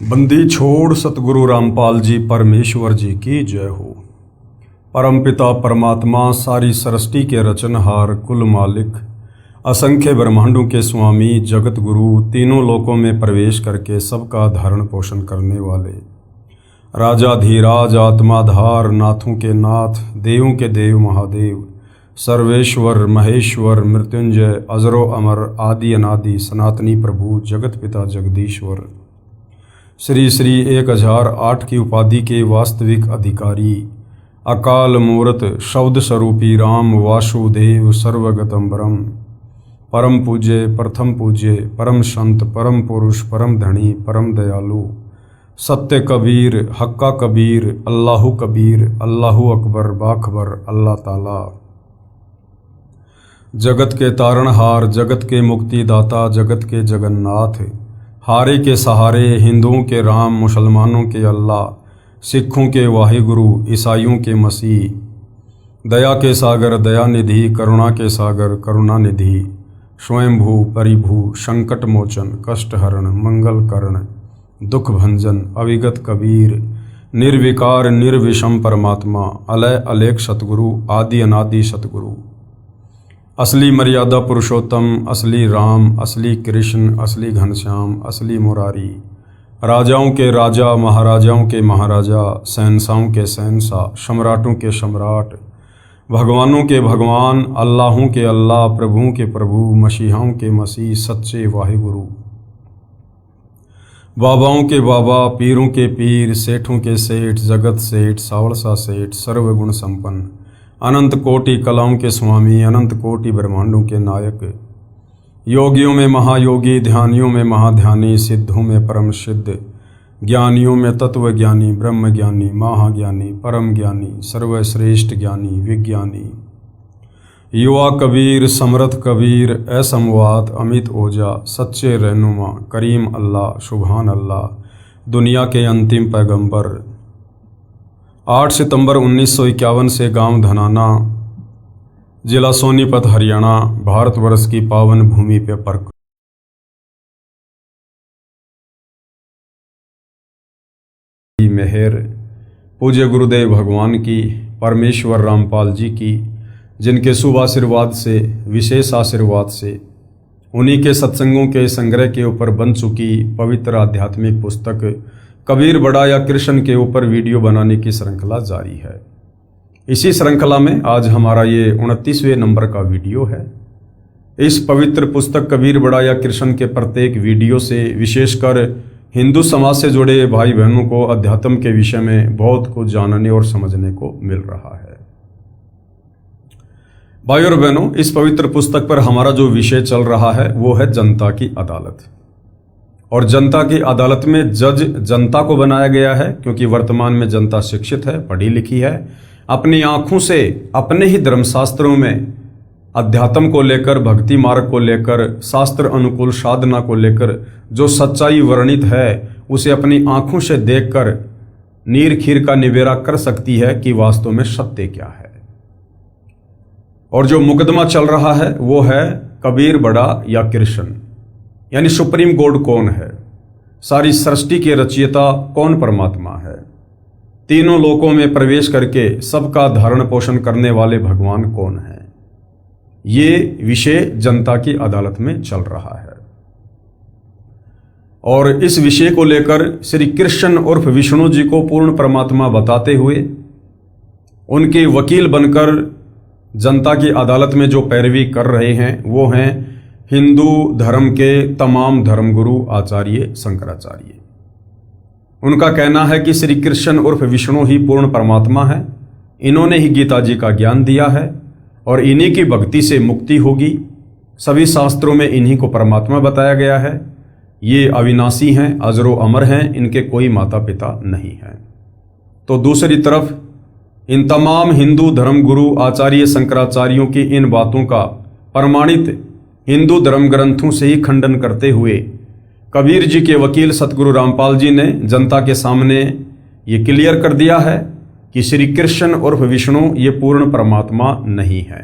बंदी छोड़ सतगुरु रामपाल जी परमेश्वर जी की जय हो। परमपिता परमात्मा सारी सृष्टि के रचनहार कुल मालिक असंख्य ब्रह्मांडों के स्वामी जगत गुरु तीनों लोकों में प्रवेश करके सबका धारण पोषण करने वाले राजाधीराज आत्माधार नाथों के नाथ देवों के देव महादेव सर्वेश्वर महेश्वर मृत्युंजय अजरो अमर आदि अनादि सनातनी प्रभु जगत पिता जगदीश्वर श्री श्री 1008 की उपाधि के वास्तविक अधिकारी अकाल मूर्त शब्द स्वरूपी राम वासुदेव सर्वगतम ब्रह्म परम पूज्य प्रथम पूज्य परम संत परम पुरुष परम धनी परम दयालु सत्य कबीर हक्का कबीर अल्लाहु कबीर अल्लाहु अकबर बाखबर अल्लाह ताला जगत के तारणहार जगत के मुक्तिदाता जगत के जगन्नाथ हारे के सहारे हिंदुओं के राम मुसलमानों के अल्लाह सिखों के वाहिगुरु ईसाइयों के मसीह दया के सागर दया निधि करुणा के सागर करुणा निधि स्वयंभू परिभू संकट मोचन कष्ट हरण मंगल करण दुख भंजन अविगत कबीर निर्विकार निर्विषम परमात्मा अलय अलेख सतगुरु आदि अनादि सतगुरु असली मर्यादा पुरुषोत्तम असली राम असली कृष्ण असली घनश्याम असली मुरारी राजाओं के राजा महाराजाओं के महाराजा शहंशाहों के शहंशाह सम्राटों के सम्राट भगवानों के भगवान अल्लाहों के अल्लाह प्रभुओं के प्रभु मसीहाओं के मसीह सच्चे वाहिगुरु बाबाओं के बाबा पीरों के पीर सेठों के सेठ जगत सेठ सावड़सा सेठ सर्वगुण संपन्न अनंत कोटि कलाओं के स्वामी अनंत कोटि ब्रह्मांडों के नायक योगियों में महायोगी ध्यानियों में महाध्यानी सिद्धों में परम सिद्ध ज्ञानियों में तत्व ज्ञानी ब्रह्म ज्ञानी महाज्ञानी परम ज्ञानी सर्वश्रेष्ठ ज्ञानी विज्ञानी युवा कबीर समर्थ कबीर असमवात अमित ओजा सच्चे रहनुमा करीम अल्लाह सुभान अल्लाह दुनिया के अंतिम पैगंबर 8 सितंबर 1951 से गांव धनाना जिला सोनीपत हरियाणा भारतवर्ष की पावन भूमि पर मेहर पूज्य गुरुदेव भगवान की परमेश्वर रामपाल जी की जिनके शुभ आशीर्वाद से विशेष आशीर्वाद से उन्हीं के सत्संगों के संग्रह के ऊपर बन चुकी पवित्र आध्यात्मिक पुस्तक कबीर बड़ा या कृष्ण के ऊपर वीडियो बनाने की श्रृंखला जारी है। इसी श्रृंखला में आज हमारा ये 29वें नंबर का वीडियो है। इस पवित्र पुस्तक कबीर बड़ा या कृष्ण के प्रत्येक वीडियो से विशेषकर हिंदू समाज से जुड़े भाई बहनों को अध्यात्म के विषय में बहुत कुछ जानने और समझने को मिल रहा है। भाई और बहनों, इस पवित्र पुस्तक पर हमारा जो विषय चल रहा है वो है जनता की अदालत। और जनता की अदालत में जज जनता को बनाया गया है क्योंकि वर्तमान में जनता शिक्षित है, पढ़ी लिखी है, अपनी आंखों से अपने ही धर्मशास्त्रों में अध्यात्म को लेकर भक्ति मार्ग को लेकर शास्त्र अनुकूल साधना को लेकर जो सच्चाई वर्णित है उसे अपनी आंखों से देखकर नीर खीर का निबेरा कर सकती है कि वास्तव में सत्य क्या है। और जो मुकदमा चल रहा है वो है कबीर बड़ा या कृष्ण, यानी सुप्रीम गॉड कौन है, सारी सृष्टि के रचयिता कौन परमात्मा है, तीनों लोकों में प्रवेश करके सबका धारण पोषण करने वाले भगवान कौन है। ये विषय जनता की अदालत में चल रहा है। और इस विषय को लेकर श्री कृष्ण उर्फ विष्णु जी को पूर्ण परमात्मा बताते हुए उनके वकील बनकर जनता की अदालत में जो पैरवी कर रहे हैं वो हैं हिंदू धर्म के तमाम धर्मगुरु आचार्य शंकराचार्य। उनका कहना है कि श्री कृष्ण उर्फ विष्णु ही पूर्ण परमात्मा है, इन्होंने ही गीता जी का ज्ञान दिया है और इन्हीं की भक्ति से मुक्ति होगी। सभी शास्त्रों में इन्हीं को परमात्मा बताया गया है। ये अविनाशी हैं, अजरो अमर हैं, इनके कोई माता पिता नहीं हैं। तो दूसरी तरफ इन तमाम हिंदू धर्मगुरु आचार्य शंकराचार्यों की इन बातों का प्रमाणित हिंदू धर्म ग्रंथों से ही खंडन करते हुए कबीर जी के वकील सतगुरु रामपाल जी ने जनता के सामने ये क्लियर कर दिया है कि श्री कृष्ण उर्फ विष्णु ये पूर्ण परमात्मा नहीं है।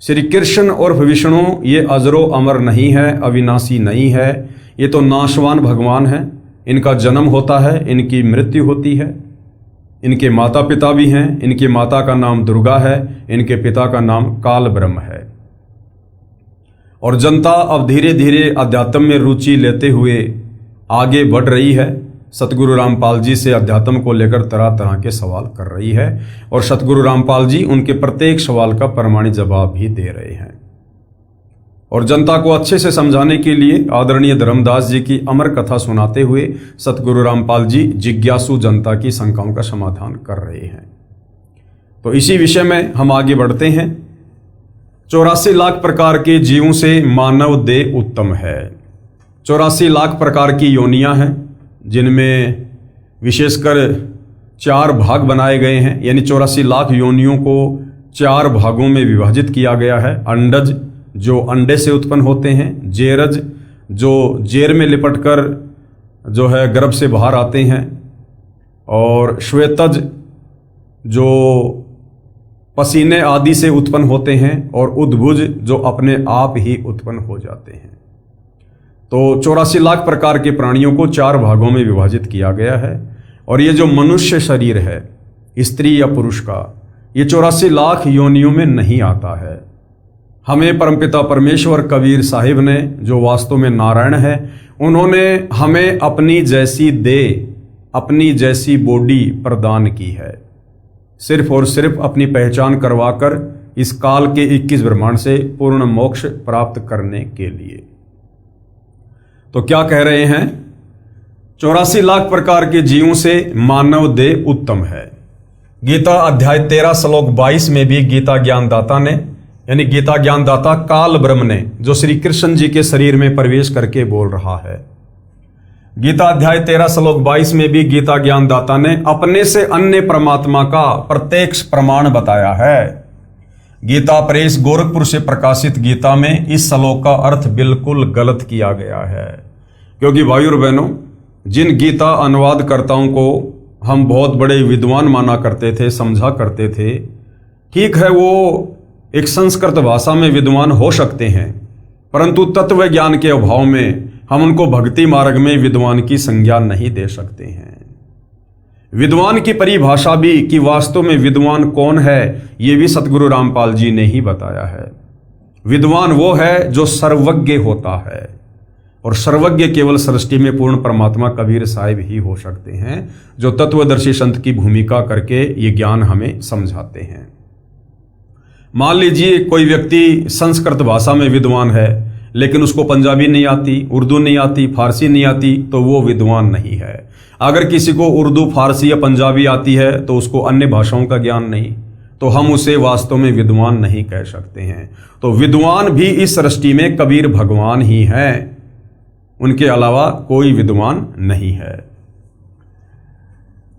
श्री कृष्ण उर्फ विष्णु ये अजरो अमर नहीं है, अविनाशी नहीं है, ये तो नाशवान भगवान है। इनका जन्म होता है, इनकी मृत्यु होती है, इनके माता पिता भी हैं। इनकी माता का नाम दुर्गा है, इनके पिता का नाम काल ब्रह्म है। और जनता अब धीरे धीरे अध्यात्म में रुचि लेते हुए आगे बढ़ रही है। सतगुरु रामपाल जी से अध्यात्म को लेकर तरह तरह के सवाल कर रही है और सतगुरु रामपाल जी उनके प्रत्येक सवाल का प्रमाणिक जवाब भी दे रहे हैं। और जनता को अच्छे से समझाने के लिए आदरणीय धर्मदास जी की अमर कथा सुनाते हुए सतगुरु रामपाल जी जिज्ञासु जनता की शंकाओं का समाधान कर रहे हैं। तो इसी विषय में हम आगे बढ़ते हैं। 84 लाख प्रकार के जीवों से मानव देह उत्तम है। 84 लाख प्रकार की योनियां हैं, जिनमें विशेषकर 4 भाग बनाए गए हैं। यानी 84 लाख योनियों को 4 भागों में विभाजित किया गया है। अंडज, जो अंडे से उत्पन्न होते हैं, जेरज, जो जेर में लिपटकर जो है गर्भ से बाहर आते हैं, और श्वेतज, जो पसीने आदि से उत्पन्न होते हैं, और उद्भुज, जो अपने आप ही उत्पन्न हो जाते हैं। तो 84 लाख प्रकार के प्राणियों को 4 भागों में विभाजित किया गया है। और ये जो मनुष्य शरीर है, स्त्री या पुरुष का, ये 84 लाख योनियों में नहीं आता है। हमें परमपिता परमेश्वर कबीर साहिब ने, जो वास्तव में नारायण है, उन्होंने हमें अपनी जैसी देह, अपनी जैसी बॉडी प्रदान की है, सिर्फ और सिर्फ अपनी पहचान करवाकर इस काल के 21 ब्रह्मांड से पूर्ण मोक्ष प्राप्त करने के लिए। तो क्या कह रहे हैं? 84 लाख प्रकार के जीवों से मानव देह उत्तम है। गीता अध्याय 13 श्लोक 22 में भी गीता ज्ञानदाता ने, यानी गीता ज्ञानदाता काल ब्रह्म ने, जो श्री कृष्ण जी के शरीर में प्रवेश करके बोल रहा है, गीता अध्याय 13 श्लोक 22 में भी गीता ज्ञानदाता ने अपने से अन्य परमात्मा का प्रत्यक्ष प्रमाण बताया है। गीता प्रेस गोरखपुर से प्रकाशित गीता में इस श्लोक का अर्थ बिल्कुल गलत किया गया है। क्योंकि भाई और बहनों, जिन गीता अनुवादकर्ताओं को हम बहुत बड़े विद्वान माना करते थे, समझा करते थे, ठीक है, वो एक संस्कृत भाषा में विद्वान हो सकते हैं, परंतु तत्व ज्ञान के अभाव में हम उनको भक्ति मार्ग में विद्वान की संज्ञा नहीं दे सकते हैं। विद्वान की परिभाषा भी कि वास्तव में विद्वान कौन है, ये भी सतगुरु रामपाल जी ने ही बताया है। विद्वान वो है जो सर्वज्ञ होता है, और सर्वज्ञ केवल सृष्टि में पूर्ण परमात्मा कबीर साहिब ही हो सकते हैं, जो तत्वदर्शी संत की भूमिका करके ये ज्ञान हमें समझाते हैं। मान लीजिए कोई व्यक्ति संस्कृत भाषा में विद्वान है, लेकिन उसको पंजाबी नहीं आती, उर्दू नहीं आती, फारसी नहीं आती, तो वो विद्वान नहीं है। अगर किसी को उर्दू, फारसी या पंजाबी आती है तो उसको अन्य भाषाओं का ज्ञान नहीं, तो हम उसे वास्तव में विद्वान नहीं कह सकते हैं। तो विद्वान भी इस सृष्टि में कबीर भगवान ही हैं, उनके अलावा कोई विद्वान नहीं है।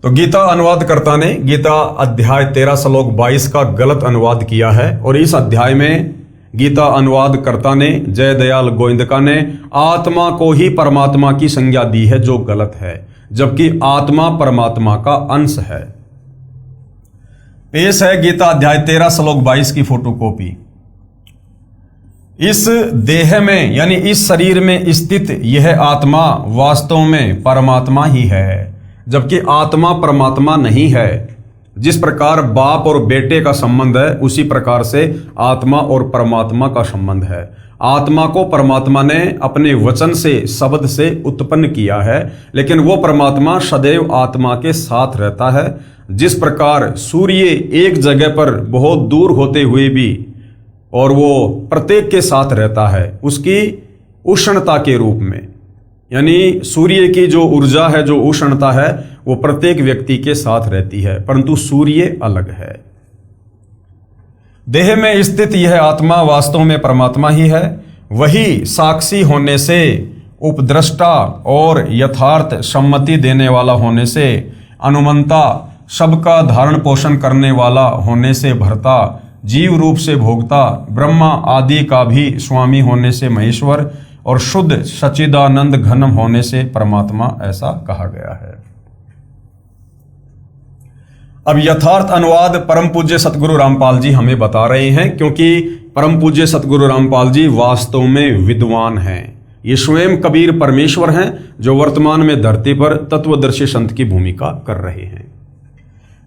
तो गीता अनुवादकर्ता ने गीता अध्याय 13 श्लोक 22 का गलत अनुवाद किया है, और इस अध्याय में गीता अनुवादकर्ता ने, जय दयाल गोविंदका ने, आत्मा को ही परमात्मा की संज्ञा दी है, जो गलत है, जबकि आत्मा परमात्मा का अंश है। पेश है गीता अध्याय 13 श्लोक 22 की फोटोकॉपी। इस देह में, यानी इस शरीर में स्थित यह आत्मा वास्तव में परमात्मा ही है, जबकि आत्मा परमात्मा नहीं है। जिस प्रकार बाप और बेटे का संबंध है, उसी प्रकार से आत्मा और परमात्मा का संबंध है। आत्मा को परमात्मा ने अपने वचन से, शब्द से उत्पन्न किया है, लेकिन वो परमात्मा सदैव आत्मा के साथ रहता है। जिस प्रकार सूर्य एक जगह पर बहुत दूर होते हुए भी, और वो प्रत्येक के साथ रहता है, उसकी उष्णता के रूप में, यानी सूर्य की जो ऊर्जा है, जो उष्णता है, वो प्रत्येक व्यक्ति के साथ रहती है, परंतु सूर्य अलग है। देह में स्थित यह आत्मा वास्तव में परमात्मा ही है। वही साक्षी होने से, उपद्रष्टा और यथार्थ सम्मति देने वाला होने से, अनुमंता, सबका धारण पोषण करने वाला होने से भरता, जीव रूप से भोगता, ब्रह्मा आदि का भी स्वामी होने से महेश्वर, और शुद्ध सच्चिदानंद घन होने से परमात्मा, ऐसा कहा गया है। अब यथार्थ अनुवाद परम पूज्य सतगुरु रामपाल जी हमें बता रहे हैं, क्योंकि परम पूज्य सतगुरु रामपाल जी वास्तव में विद्वान हैं। ये स्वयं कबीर परमेश्वर हैं जो वर्तमान में धरती पर तत्वदर्शी संत की भूमिका कर रहे हैं।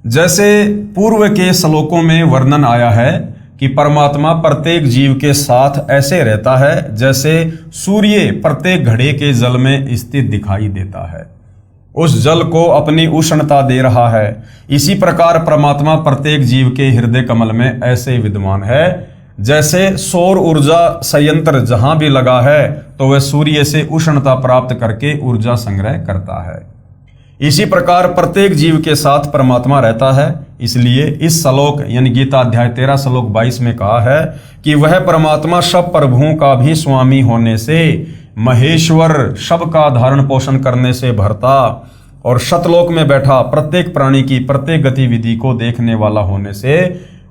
जैसे पूर्व के श्लोकों में वर्णन आया है कि परमात्मा प्रत्येक जीव के साथ ऐसे रहता है जैसे सूर्य प्रत्येक घड़े के जल में स्थित दिखाई देता है, उस जल को अपनी उष्णता दे रहा है। इसी प्रकार परमात्मा प्रत्येक जीव के हृदय कमल में ऐसे विद्यमान है जैसे सौर ऊर्जा संयंत्र जहां भी लगा है तो वह सूर्य से उष्णता प्राप्त करके ऊर्जा संग्रह करता है। इसी प्रकार प्रत्येक जीव के साथ परमात्मा रहता है। इसलिए इस श्लोक यानी गीता अध्याय 13 श्लोक 22 में कहा है कि वह परमात्मा सब प्रभुओं का भी स्वामी होने से, महेश्वर सबका धारण पोषण करने से भरता और शतलोक में बैठा प्रत्येक प्राणी की प्रत्येक गतिविधि को देखने वाला होने से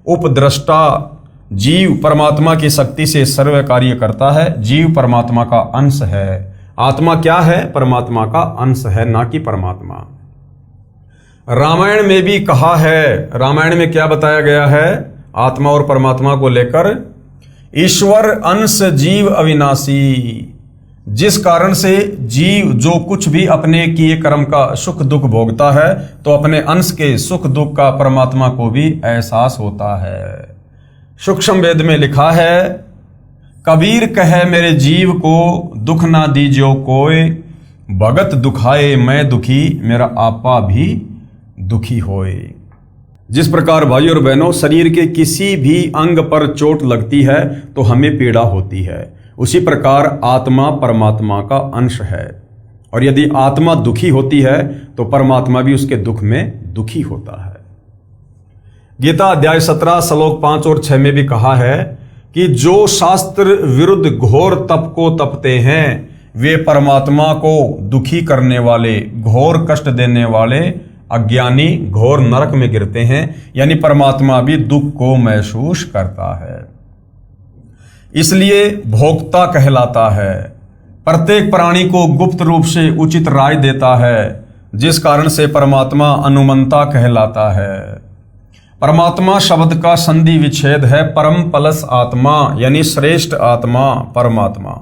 उपद्रष्टा जीव परमात्मा की शक्ति से सर्व कार्य करता है। जीव परमात्मा का अंश है। आत्मा क्या है? परमात्मा का अंश है, ना कि परमात्मा। रामायण में भी कहा है, रामायण में क्या बताया गया है आत्मा और परमात्मा को लेकर? ईश्वर अंश जीव अविनाशी, जिस कारण से जीव जो कुछ भी अपने किए कर्म का सुख दुख भोगता है तो अपने अंश के सुख दुख का परमात्मा को भी एहसास होता है। सूक्ष्म वेद में लिखा है, कबीर कहे मेरे जीव को दुख ना दीजियो कोय, भगत दुखाए मैं दुखी मेरा आपा भी दुखी होए। जिस प्रकार भाई और बहनों शरीर के किसी भी अंग पर चोट लगती है तो हमें पीड़ा होती है, उसी प्रकार आत्मा परमात्मा का अंश है और यदि आत्मा दुखी होती है तो परमात्मा भी उसके दुख में दुखी होता है। गीता अध्याय 17 श्लोक 5 और 6 में भी कहा है कि जो शास्त्र विरुद्ध घोर तप को तपते हैं वे परमात्मा को दुखी करने वाले, घोर कष्ट देने वाले अज्ञानी घोर नरक में गिरते हैं। यानी परमात्मा भी दुख को महसूस करता है, इसलिए भोक्ता कहलाता है। प्रत्येक प्राणी को गुप्त रूप से उचित राय देता है, जिस कारण से परमात्मा अनुमंता कहलाता है। परमात्मा शब्द का संधि विच्छेद है परम प्लस आत्मा, यानी श्रेष्ठ आत्मा परमात्मा।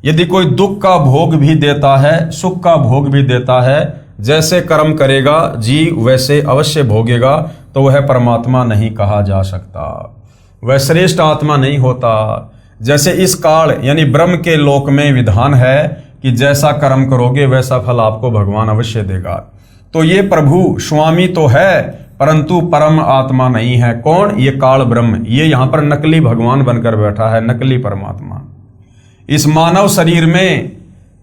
यदि कोई दुख का भोग भी देता है, सुख का भोग भी देता है, जैसे कर्म करेगा जीव वैसे अवश्य भोगेगा, तो वह परमात्मा नहीं कहा जा सकता, वह श्रेष्ठ आत्मा नहीं होता। जैसे इस काल यानी ब्रह्म के लोक में विधान है कि जैसा कर्म करोगे वैसा फल आपको भगवान अवश्य देगा। तो ये प्रभु स्वामी तो है परंतु परम आत्मा नहीं है। कौन? ये काल ब्रह्म, ये यहाँ पर नकली भगवान बनकर बैठा है, नकली परमात्मा। इस मानव शरीर में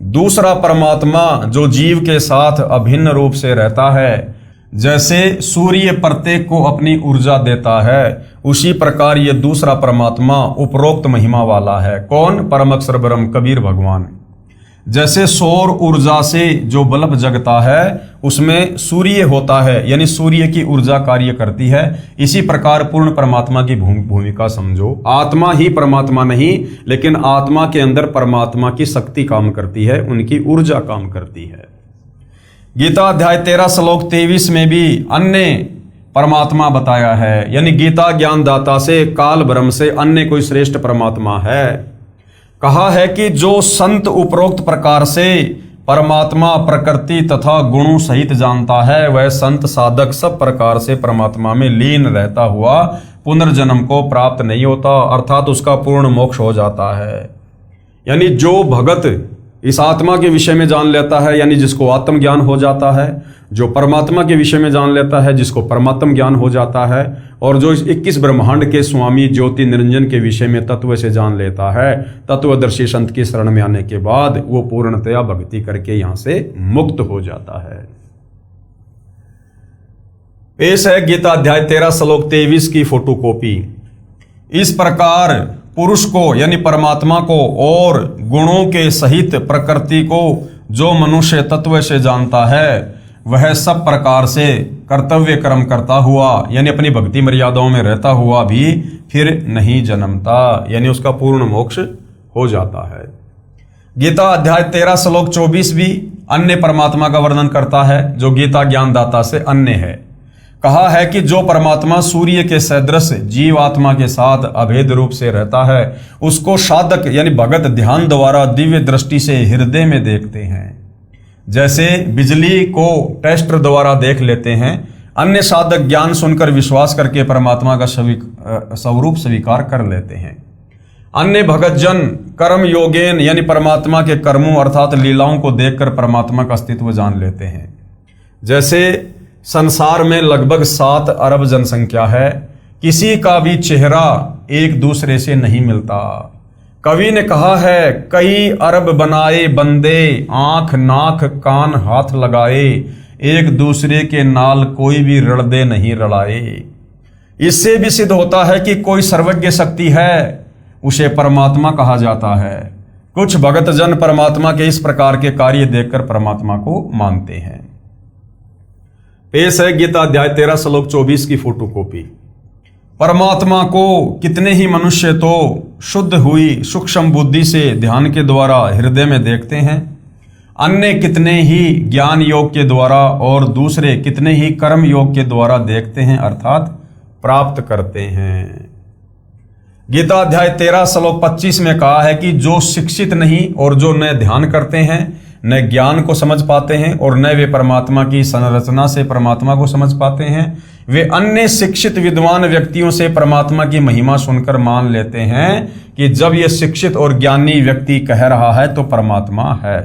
दूसरा परमात्मा जो जीव के साथ अभिन्न रूप से रहता है, जैसे सूर्य प्रत्येक को अपनी ऊर्जा देता है, उसी प्रकार ये दूसरा परमात्मा उपरोक्त महिमा वाला है। कौन? परम अक्षर ब्रह्म कबीर भगवान। जैसे सौर ऊर्जा से जो बल्ब जगता है उसमें सूर्य होता है, यानी सूर्य की ऊर्जा कार्य करती है, इसी प्रकार पूर्ण परमात्मा की भूमिका समझो। आत्मा ही परमात्मा नहीं, लेकिन आत्मा के अंदर परमात्मा की शक्ति काम करती है, उनकी ऊर्जा काम करती है। गीता अध्याय 13 श्लोक 23 में भी अन्य परमात्मा बताया है, यानी गीता ज्ञानदाता से, काल ब्रह्म से अन्य कोई श्रेष्ठ परमात्मा है। कहा है कि जो संत उपरोक्त प्रकार से परमात्मा प्रकृति तथा गुणों सहित जानता है, वह संत साधक सब प्रकार से परमात्मा में लीन रहता हुआ पुनर्जन्म को प्राप्त नहीं होता, अर्थात उसका पूर्ण मोक्ष हो जाता है। यानी जो भगत इस आत्मा के विषय में जान लेता है, यानी जिसको आत्मज्ञान हो जाता है, जो परमात्मा के विषय में जान लेता है, जिसको परमात्म ज्ञान हो जाता है, और जो इस 21 ब्रह्मांड के स्वामी ज्योति निरंजन के विषय में तत्व से जान लेता है, तत्वदर्शी संत की शरण में आने के बाद वो पूर्णतया भक्ति करके यहां से मुक्त हो जाता है। पेश है गीता अध्याय 13 श्लोक 23 की फोटोकॉपी। इस प्रकार पुरुष को यानी परमात्मा को और गुणों के सहित प्रकृति को जो मनुष्य तत्व से जानता है, वह सब प्रकार से कर्तव्य कर्म करता हुआ यानी अपनी भक्ति मर्यादाओं में रहता हुआ भी फिर नहीं जन्मता, यानी उसका पूर्ण मोक्ष हो जाता है। गीता अध्याय 13 श्लोक 24 भी अन्य परमात्मा का वर्णन करता है, जो गीता ज्ञानदाता से अन्य है। कहा है कि जो परमात्मा सूर्य के सदृश जीव आत्मा के साथ अभेद रूप से रहता है, उसको साधक यानी भगत ध्यान द्वारा दिव्य दृष्टि से हृदय में देखते हैं। जैसे बिजली को टेस्टर द्वारा देख लेते हैं, अन्य साधक ज्ञान सुनकर विश्वास करके परमात्मा का स्वरूप स्वीकार कर लेते हैं। अन्य भगतजन कर्म योगेन यानी परमात्मा के कर्मों अर्थात लीलाओं को देखकर परमात्मा का अस्तित्व जान लेते हैं। जैसे संसार में लगभग 7 अरब जनसंख्या है, किसी का भी चेहरा एक दूसरे से नहीं मिलता। कवि ने कहा है, कई अरब बनाए बंदे, आंख नाक कान हाथ लगाए, एक दूसरे के नाल कोई भी रड़दे नहीं रड़ाए। इससे भी सिद्ध होता है कि कोई सर्वज्ञ शक्ति है, उसे परमात्मा कहा जाता है। कुछ भगत जन परमात्मा के इस प्रकार के कार्य देखकर परमात्मा को मानते हैं। पेश है गीता अध्याय 13 श्लोक 24 की फोटोकॉपी। परमात्मा को कितने ही मनुष्य तो शुद्ध हुई सूक्ष्म बुद्धि से ध्यान के द्वारा हृदय में देखते हैं, अन्य कितने ही ज्ञान योग के द्वारा और दूसरे कितने ही कर्म योग के द्वारा देखते हैं अर्थात प्राप्त करते हैं। गीता अध्याय 13 श्लोक 25 में कहा है कि जो शिक्षित नहीं और जो न ध्यान करते हैं, न ज्ञान को समझ पाते हैं और न वे परमात्मा की संरचना से परमात्मा को समझ पाते हैं, वे अन्य शिक्षित विद्वान व्यक्तियों से परमात्मा की महिमा सुनकर मान लेते हैं कि जब यह शिक्षित और ज्ञानी व्यक्ति कह रहा है तो परमात्मा है।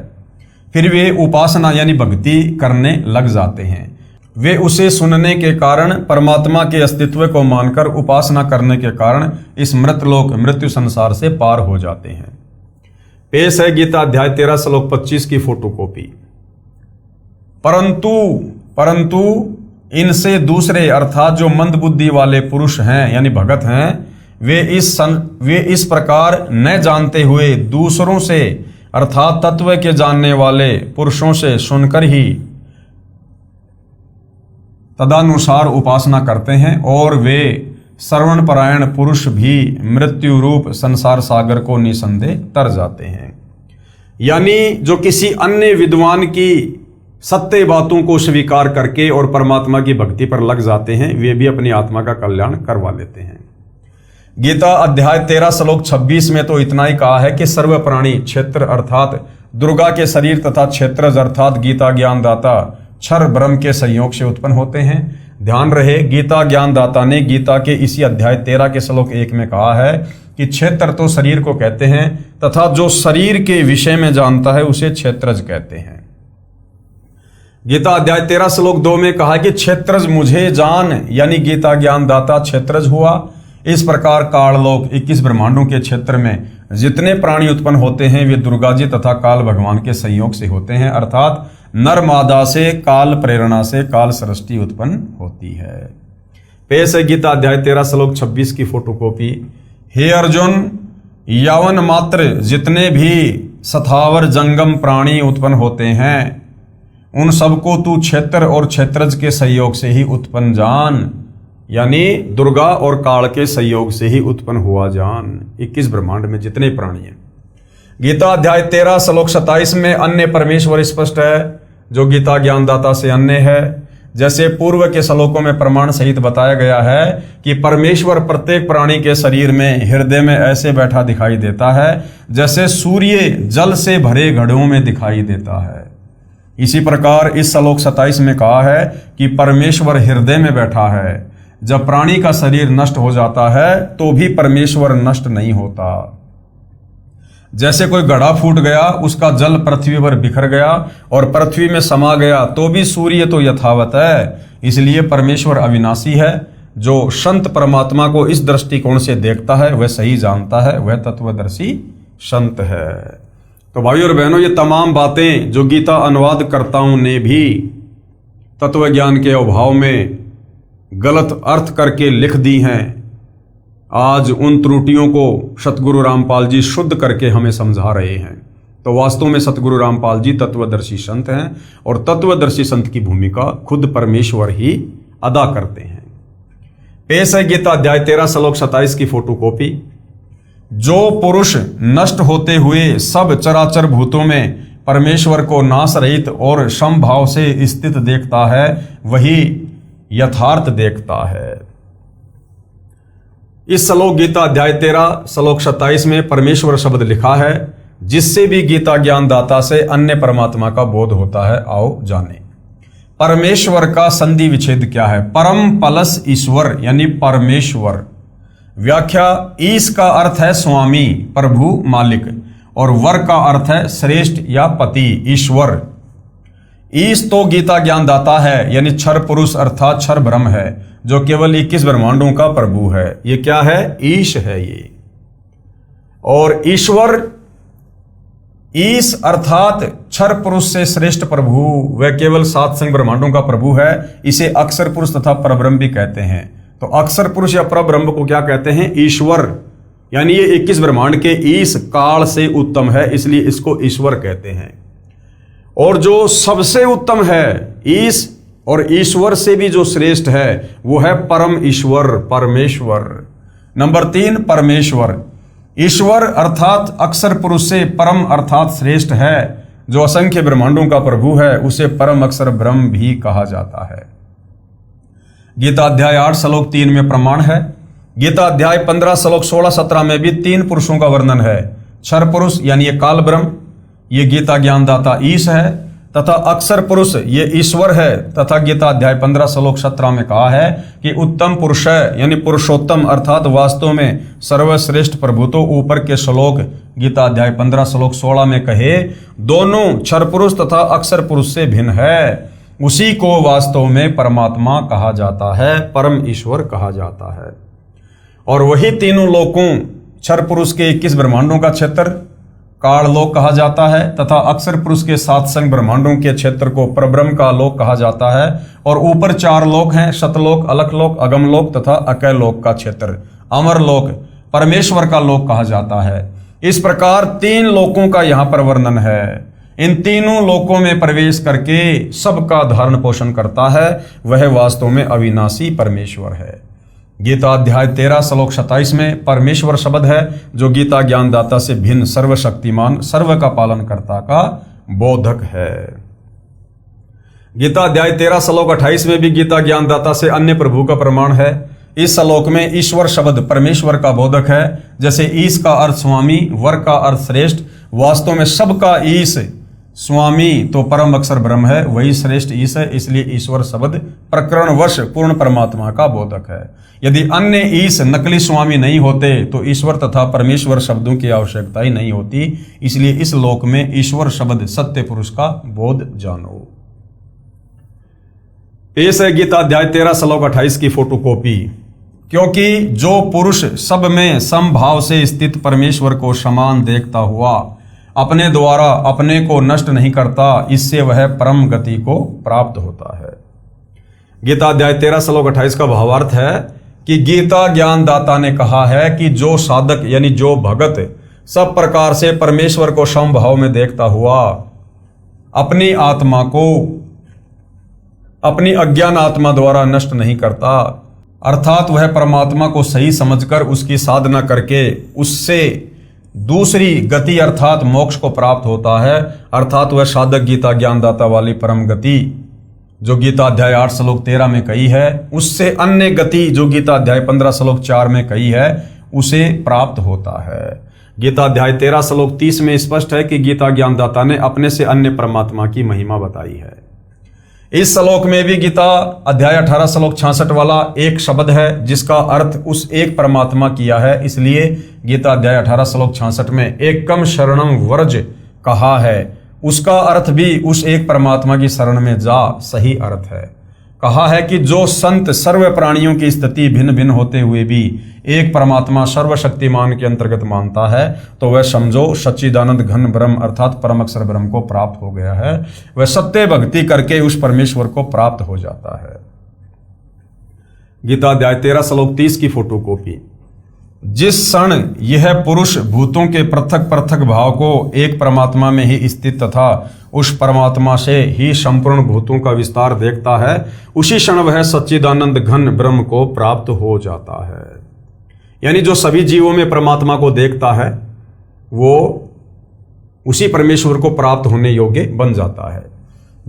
फिर वे उपासना यानी भक्ति करने लग जाते हैं। वे उसे सुनने के कारण परमात्मा के अस्तित्व को मानकर उपासना करने के कारण इस मृतलोक मृत्यु संसार से पार हो जाते हैं। पेश है गीता अध्याय 13 श्लोक 25 की फोटोकॉपी। परंतु इनसे दूसरे अर्थात जो मंदबुद्धि वाले पुरुष हैं यानी भगत हैं, वे इस प्रकार न जानते हुए दूसरों से अर्थात तत्व के जानने वाले पुरुषों से सुनकर ही तदानुसार उपासना करते हैं और वे श्रवण परायण पुरुष भी मृत्यु रूप संसार सागर को निसंदेह तर जाते हैं। यानी जो किसी अन्य विद्वान की सत्य बातों को स्वीकार करके और परमात्मा की भक्ति पर लग जाते हैं, वे भी अपनी आत्मा का कल्याण करवा लेते हैं। गीता अध्याय 13 श्लोक 26 में तो इतना ही कहा है कि सर्व प्राणी क्षेत्र अर्थात दुर्गा के शरीर तथा क्षेत्रज अर्थात गीता ज्ञानदाता क्षर ब्रह्म के संयोग से उत्पन्न होते हैं। ध्यान रहे, गीता ज्ञानदाता ने गीता के इसी अध्याय 13 के श्लोक 1 में कहा है कि क्षेत्र तो शरीर को कहते हैं तथा जो शरीर के विषय में जानता है उसे क्षेत्रज कहते हैं। गीता अध्याय 13 श्लोक 2 में कहा कि क्षेत्रज मुझे जान यानी गीता ज्ञानदाता क्षेत्रज हुआ। इस प्रकार काललोक 21 ब्रह्मांडों के क्षेत्र में जितने प्राणी उत्पन्न होते हैं वे दुर्गा जी तथा काल भगवान के संयोग से होते हैं अर्थात नर मादा से काल प्रेरणा से काल सृष्टि उत्पन्न होती है। पेश है गीता अध्याय 13 श्लोक 26 की फोटोकॉपी। हे अर्जुन, यावन मात्र जितने भी सथावर जंगम प्राणी उत्पन्न होते हैं उन सबको तू क्षेत्र और क्षेत्रज के संयोग से ही उत्पन्न जान, यानी दुर्गा और काल के संयोग से ही उत्पन्न हुआ जान। 21 ब्रह्मांड में जितने प्राणी हैं। गीता अध्याय 13 श्लोक 27 में अन्य परमेश्वर स्पष्ट है जो गीता ज्ञानदाता से अन्य है। जैसे पूर्व के श्लोकों में प्रमाण सहित बताया गया है कि परमेश्वर प्रत्येक प्राणी के शरीर में हृदय में ऐसे बैठा दिखाई देता है जैसे सूर्य जल से भरे घड़ों में दिखाई देता है। इसी प्रकार इस श्लोक 27 में कहा है कि परमेश्वर हृदय में बैठा है। जब प्राणी का शरीर नष्ट हो जाता है तो भी परमेश्वर नष्ट नहीं होता। जैसे कोई घड़ा फूट गया, उसका जल पृथ्वी पर बिखर गया और पृथ्वी में समा गया तो भी सूर्य तो यथावत है। इसलिए परमेश्वर अविनाशी है। जो संत परमात्मा को इस दृष्टिकोण से देखता है वह सही जानता है, वह तत्वदर्शी संत है। तो भाइयों और बहनों, ये तमाम बातें जो गीता अनुवाद कर्ताओं ने भी तत्व ज्ञान के अभाव में गलत अर्थ करके लिख दी हैं, आज उन त्रुटियों को सतगुरु रामपाल जी शुद्ध करके हमें समझा रहे हैं। तो वास्तव में सतगुरु रामपाल जी तत्वदर्शी संत हैं और तत्वदर्शी संत की भूमिका खुद परमेश्वर ही अदा करते हैं। पेश है गीता अध्याय 13 श्लोक 27 की फोटोकॉपी। जो पुरुष नष्ट होते हुए सब चराचर भूतों में परमेश्वर को नाश रहित और समभाव से स्थित देखता है, वही यथार्थ देखता है। इस श्लोक गीता अध्याय 13 श्लोक 27 में परमेश्वर शब्द लिखा है, जिससे भी गीता ज्ञान दाता से अन्य परमात्मा का बोध होता है। आओ जाने परमेश्वर का संधि विच्छेद क्या है। परम प्लस ईश्वर यानी परमेश्वर। व्याख्या, ईश का अर्थ है स्वामी, प्रभु, मालिक, और वर का अर्थ है श्रेष्ठ या पति, ईश्वर। ईश तो गीता ज्ञान दाता है यानी क्षर पुरुष अर्थात क्षर ब्रह्म है, जो केवल 21 ब्रह्मांडों का प्रभु है। ये क्या है? ईश है ये। और ईश्वर, ईश अर्थात क्षर पुरुष से श्रेष्ठ प्रभु, वह केवल 7 संग ब्रह्मांडों का प्रभु है। इसे अक्षर पुरुष तथा परब्रह्म भी कहते हैं। तो अक्षर पुरुष या परब्रह्म को क्या कहते हैं? ईश्वर। यानी ये 21 ब्रह्मांड के ईश काल से उत्तम है, इसलिए इसको ईश्वर कहते हैं। और जो सबसे उत्तम है, ईश और ईश्वर से भी जो श्रेष्ठ है, वो है परम ईश्वर, परमेश्वर। नंबर 3, परमेश्वर। ईश्वर अर्थात अक्षर पुरुष से परम अर्थात श्रेष्ठ है, जो असंख्य ब्रह्मांडों का प्रभु है, उसे परम अक्षर ब्रह्म भी कहा जाता है। गीता अध्याय 8 श्लोक 3 में प्रमाण है। गीता अध्याय 15 श्लोक 16-17 में भी 3 पुरुषों का वर्णन है। क्षर पुरुष यानी ये काल ब्रह्म, ये गीता ज्ञानदाता ईश है, तथा अक्षर पुरुष ये ईश्वर है। तथा गीता अध्याय 15 श्लोक 17 में कहा है कि उत्तम पुरुष है यानी पुरुषोत्तम अर्थात वास्तव में सर्वश्रेष्ठ प्रभु। तो ऊपर के श्लोक गीता अध्याय 15 श्लोक 16 में कहे, दोनों क्षर पुरुष तथा अक्षर पुरुष से भिन्न है, उसी को वास्तव में परमात्मा कहा जाता है, परम ईश्वर कहा जाता है। और वही तीनों लोकों, क्षर पुरुष के 21 ब्रह्मांडों का क्षेत्र काल लोक कहा जाता है, तथा अक्षर पुरुष के 7 संग ब्रह्मांडों के क्षेत्र को परब्रह्म का लोक कहा जाता है। और ऊपर 4 लोक हैं, सतलोक, अलकलोक, अगमलोक तथा अकैलोक का क्षेत्र अमर लोक परमेश्वर का लोक कहा जाता है। इस प्रकार 3 लोकों का यहाँ पर वर्णन है। इन तीनों लोकों में प्रवेश करके सबका धारण पोषण करता है, वह वास्तव में अविनाशी परमेश्वर है। गीता अध्याय 13 श्लोक 27 में परमेश्वर शब्द है, जो गीता ज्ञानदाता से भिन्न सर्वशक्तिमान, सर्व का पालन करता का बोधक है। गीता अध्याय 13 श्लोक 28 में भी गीता ज्ञानदाता से अन्य प्रभु का प्रमाण है। इस श्लोक में ईश्वर शब्द परमेश्वर का बोधक है। जैसे ईश का अर्थ स्वामी, वर का अर्थ श्रेष्ठ, वास्तव में सबका ईश स्वामी तो परम अक्षर ब्रह्म है, वही श्रेष्ठ ईश है, इसलिए ईश्वर शब्द प्रकरणवश पूर्ण परमात्मा का बोधक है। यदि अन्य ईश नकली स्वामी नहीं होते तो ईश्वर तथा परमेश्वर शब्दों की आवश्यकता ही नहीं होती। इसलिए इस लोक में ईश्वर शब्द सत्य पुरुष का बोध जानो। पेश है गीता अध्याय 13 श्लोक 28 की फोटोकॉपी। क्योंकि जो पुरुष सब में समभाव से स्थित परमेश्वर को समान देखता हुआ अपने द्वारा अपने को नष्ट नहीं करता, इससे वह परम गति को प्राप्त होता है। गीता अध्याय 13 श्लोक 28 का भावार्थ है कि गीता ज्ञानदाता ने कहा है कि जो साधक यानी जो भगत सब प्रकार से परमेश्वर को समभाव में देखता हुआ अपनी आत्मा को अपनी अज्ञान आत्मा द्वारा नष्ट नहीं करता, अर्थात वह परमात्मा को सही समझकर उसकी साधना करके उससे दूसरी गति अर्थात मोक्ष को प्राप्त होता है, अर्थात वह साधक गीता ज्ञानदाता वाली परम गति जो गीता अध्याय 8 श्लोक 13 में कही है, उससे अन्य गति जो गीता अध्याय 15 श्लोक 4 में कही है, उसे प्राप्त होता है। गीता अध्याय 13 श्लोक 30 में स्पष्ट है कि गीता ज्ञानदाता ने अपने से अन्य परमात्मा की महिमा बताई है। इस श्लोक में भी गीता अध्याय 18 श्लोक 66 वाला एक शब्द है जिसका अर्थ उस एक परमात्मा किया है, इसलिए गीता अध्याय 18 श्लोक 66 में एकम शरणम व्रज कहा है। उसका अर्थ भी उस एक परमात्मा की शरण में जा सही अर्थ है। कहा है कि जो संत सर्व प्राणियों की स्थिति भिन्न भिन्न होते हुए भी एक परमात्मा सर्वशक्तिमान के अंतर्गत मानता है, तो वह समझो सच्चिदानंद घन ब्रह्म अर्थात परम अक्षर ब्रह्म को प्राप्त हो गया है। वह सत्य भक्ति करके उस परमेश्वर को प्राप्त हो जाता है। गीता अध्याय 13 श्लोक 30 की फोटोकॉपी। जिस क्षण यह पुरुष भूतों के पृथक पृथक भाव को एक परमात्मा में ही स्थित तथा उस परमात्मा से ही संपूर्ण भूतों का विस्तार देखता है, उसी क्षण वह सच्चिदानंद घन ब्रह्म को प्राप्त हो जाता है। यानी जो सभी जीवों में परमात्मा को देखता है वो उसी परमेश्वर को प्राप्त होने योग्य बन जाता है।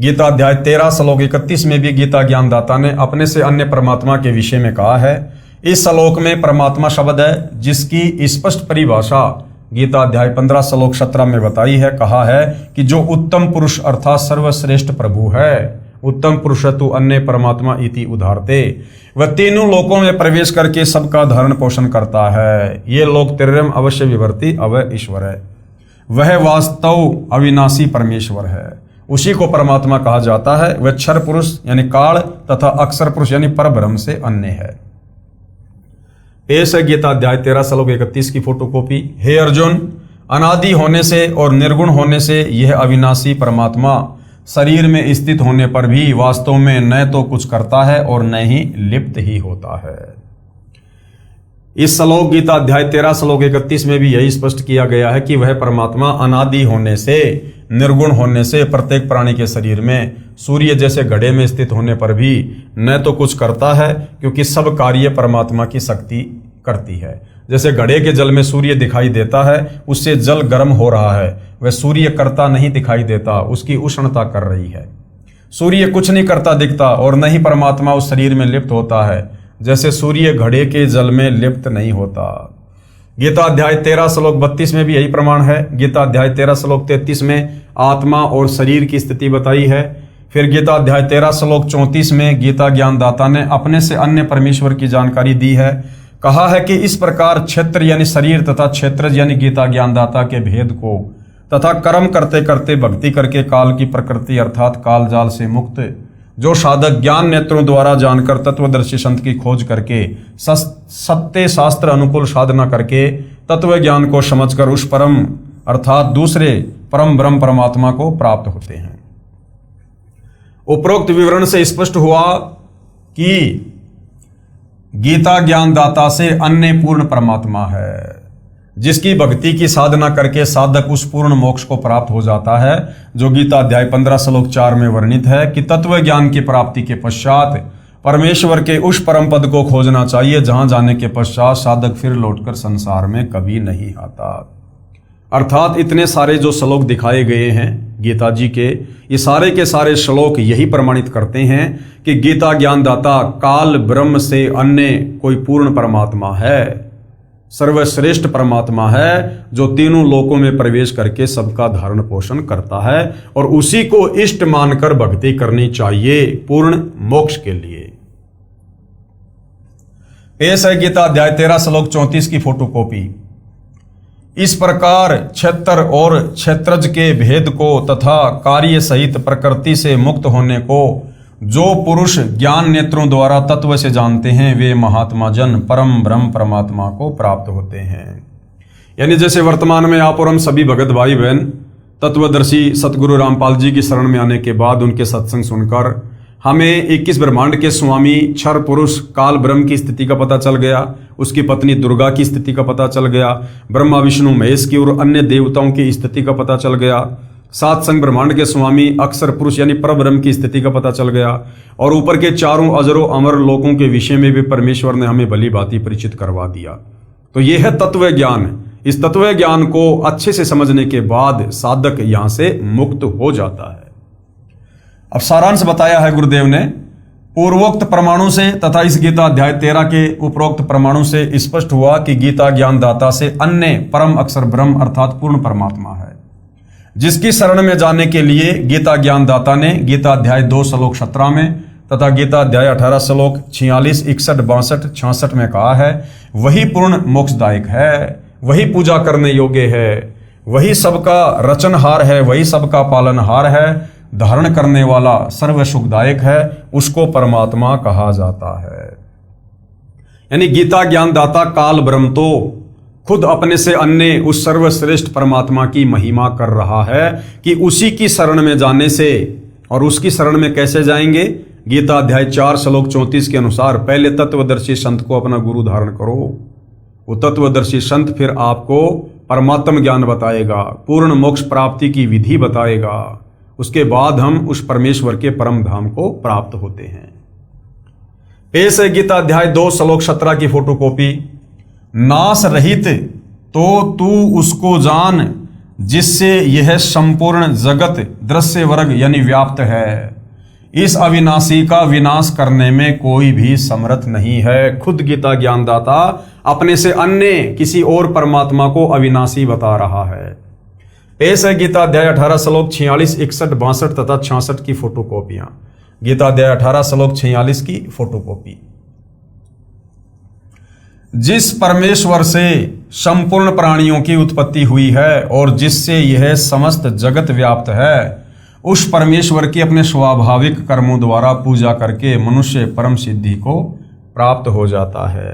गीता अध्याय 13 श्लोक 31 में भी गीता ज्ञानदाता ने अपने से अन्य परमात्मा के विषय में कहा है। इस श्लोक में परमात्मा शब्द है जिसकी स्पष्ट परिभाषा गीता अध्याय 15 श्लोक 17 में बताई है। कहा है कि जो उत्तम पुरुष अर्थात सर्वश्रेष्ठ प्रभु है, उत्तम पुरुष तु अन्य परमात्मा इति उदाहरते, वह तीनों लोकों में प्रवेश करके सबका धारण पोषण करता है। ये लोक त्रिरम अवश्य विवर्ती अवय ईश्वर है, वह वास्तव अविनाशी परमेश्वर है, उसी को परमात्मा कहा जाता है। वह क्षर पुरुष यानी काल तथा अक्षर पुरुष यानी परब्रह्म से अन्य है। पेश है गीता अध्याय 13 श्लोक 31 की फोटोकॉपी। हे अर्जुन, अनादि होने से और निर्गुण होने से यह अविनाशी परमात्मा शरीर में स्थित होने पर भी वास्तव में न तो कुछ करता है और न ही लिप्त ही होता है। इस श्लोक गीता अध्याय 13 श्लोक 31 में भी यही स्पष्ट किया गया है कि वह परमात्मा अनादि होने से, निर्गुण होने से प्रत्येक प्राणी के शरीर में सूर्य जैसे घड़े में स्थित होने पर भी न तो कुछ करता है, क्योंकि सब कार्य परमात्मा की शक्ति करती है। जैसे घड़े के जल में सूर्य दिखाई देता है, उससे जल गर्म हो रहा है, वह सूर्य करता नहीं दिखाई देता, उसकी उष्णता कर रही है। सूर्य कुछ नहीं करता दिखता और न ही परमात्मा उस शरीर में लिप्त होता है, जैसे सूर्य घड़े के जल में लिप्त नहीं होता। गीता अध्याय 13 श्लोक 32 में भी यही प्रमाण है। गीता अध्याय 13 श्लोक 33 में आत्मा और शरीर की स्थिति बताई है। फिर गीता अध्याय 13 श्लोक 34 में गीता ज्ञानदाता ने अपने से अन्य परमेश्वर की जानकारी दी है। कहा है कि इस प्रकार क्षेत्र यानी शरीर तथा क्षेत्रज यानी गीता ज्ञानदाता के भेद को तथा कर्म करते करते भक्ति करके काल की प्रकृति अर्थात काल जाल से मुक्त जो साधक ज्ञान नेत्रों द्वारा जानकर तत्वदर्शी संत की खोज करके सत्य शास्त्र अनुकूल साधना करके तत्व ज्ञान को समझकर उस परम अर्थात दूसरे परम ब्रह्म परमात्मा को प्राप्त होते हैं। उपरोक्त विवरण से स्पष्ट हुआ कि गीता ज्ञानदाता से अन्य पूर्ण परमात्मा है, जिसकी भक्ति की साधना करके साधक उस पूर्ण मोक्ष को प्राप्त हो जाता है, जो गीता अध्याय 15 श्लोक 4 में वर्णित है कि तत्व ज्ञान की प्राप्ति के पश्चात परमेश्वर के उस परम पद को खोजना चाहिए, जहां जाने के पश्चात साधक फिर लौटकर संसार में कभी नहीं आता। अर्थात इतने सारे जो श्लोक दिखाए गए हैं गीता जी के, ये सारे के सारे श्लोक यही प्रमाणित करते हैं कि गीता ज्ञानदाता काल ब्रह्म से अन्य कोई पूर्ण परमात्मा है, सर्वश्रेष्ठ परमात्मा है, जो तीनों लोकों में प्रवेश करके सबका धारण पोषण करता है और उसी को इष्ट मानकर भक्ति करनी चाहिए पूर्ण मोक्ष के लिए। पेश है गीता अध्याय 13 श्लोक 34 की फोटोकॉपी। इस प्रकार क्षेत्र और क्षेत्रज के भेद को तथा कार्य सहित प्रकृति से मुक्त होने को जो पुरुष ज्ञान नेत्रों द्वारा तत्व से जानते हैं, वे महात्मा जन परम ब्रह्म परमात्मा को प्राप्त होते हैं। यानी जैसे वर्तमान में आप और हम सभी भगत भाई बहन तत्वदर्शी सतगुरु रामपाल जी की शरण में आने के बाद उनके सत्संग सुनकर हमें 21 ब्रह्मांड के स्वामी क्षर पुरुष काल ब्रह्म की स्थिति का पता चल गया, उसकी पत्नी दुर्गा की स्थिति का पता चल गया, ब्रह्मा विष्णु महेश की और अन्य देवताओं की स्थिति का पता चल गया, सात संग ब्रह्मांड के स्वामी अक्षर पुरुष यानी परब्रह्म की स्थिति का पता चल गया, और ऊपर के चारों अजरों अमर लोकों के विषय में भी परमेश्वर ने हमें भली भांति परिचित करवा दिया। तो यह है तत्व ज्ञान। इस तत्व ज्ञान को अच्छे से समझने के बाद साधक यहां से मुक्त हो जाता है। अब सारांश बताया है गुरुदेव ने पूर्वोक्त प्रमाणों से तथा इस गीता अध्याय 13 के उपरोक्त प्रमाणों से स्पष्ट हुआ कि गीता ज्ञानदाता से अन्य परम अक्षर ब्रह्म अर्थात पूर्ण परमात्मा है, जिसकी शरण में जाने के लिए गीता ज्ञानदाता ने गीता अध्याय 2 श्लोक 17 में तथा गीता अध्याय 18 श्लोक 46, 61, 62, 66 में कहा है, वही पूर्ण मोक्षदायक है, वही पूजा करने योग्य है, वही सबका रचनहार है, वही सबका पालनहार है, धारण करने वाला सर्व सुखदायक है, उसको परमात्मा कहा जाता है। यानी गीता ज्ञानदाता काल ब्रह्म तो खुद अपने से अन्य उस सर्वश्रेष्ठ परमात्मा की महिमा कर रहा है कि उसी की शरण में जाने से, और उसकी शरण में कैसे जाएंगे, गीता अध्याय 4 श्लोक 34 के अनुसार पहले तत्वदर्शी संत को अपना गुरु धारण करो, वो तत्वदर्शी संत फिर आपको परमात्म ज्ञान बताएगा, पूर्ण मोक्ष प्राप्ति की विधि बताएगा, उसके बाद हम उस परमेश्वर के परम धाम को प्राप्त होते हैं। पेश है गीता अध्याय 2 श्लोक 17 की फोटोकॉपी। नाश रहित तो तू उसको जान, जिससे यह संपूर्ण जगत दृश्य वर्ग यानी व्याप्त है। इस अविनाशी का विनाश करने में कोई भी समर्थ नहीं है। खुद गीता ज्ञानदाता अपने से अन्य किसी और परमात्मा को अविनाशी बता रहा है। पेश है गीता अध्याय 18 श्लोक 46, 61, 62 तथा 66 की फोटोकॉपियां। गीता अध्याय 18 श्लोक 46 की फोटोकॉपी। जिस परमेश्वर से संपूर्ण प्राणियों की उत्पत्ति हुई है और जिससे यह समस्त जगत व्याप्त है, उस परमेश्वर की अपने स्वाभाविक कर्मों द्वारा पूजा करके मनुष्य परम सिद्धि को प्राप्त हो जाता है।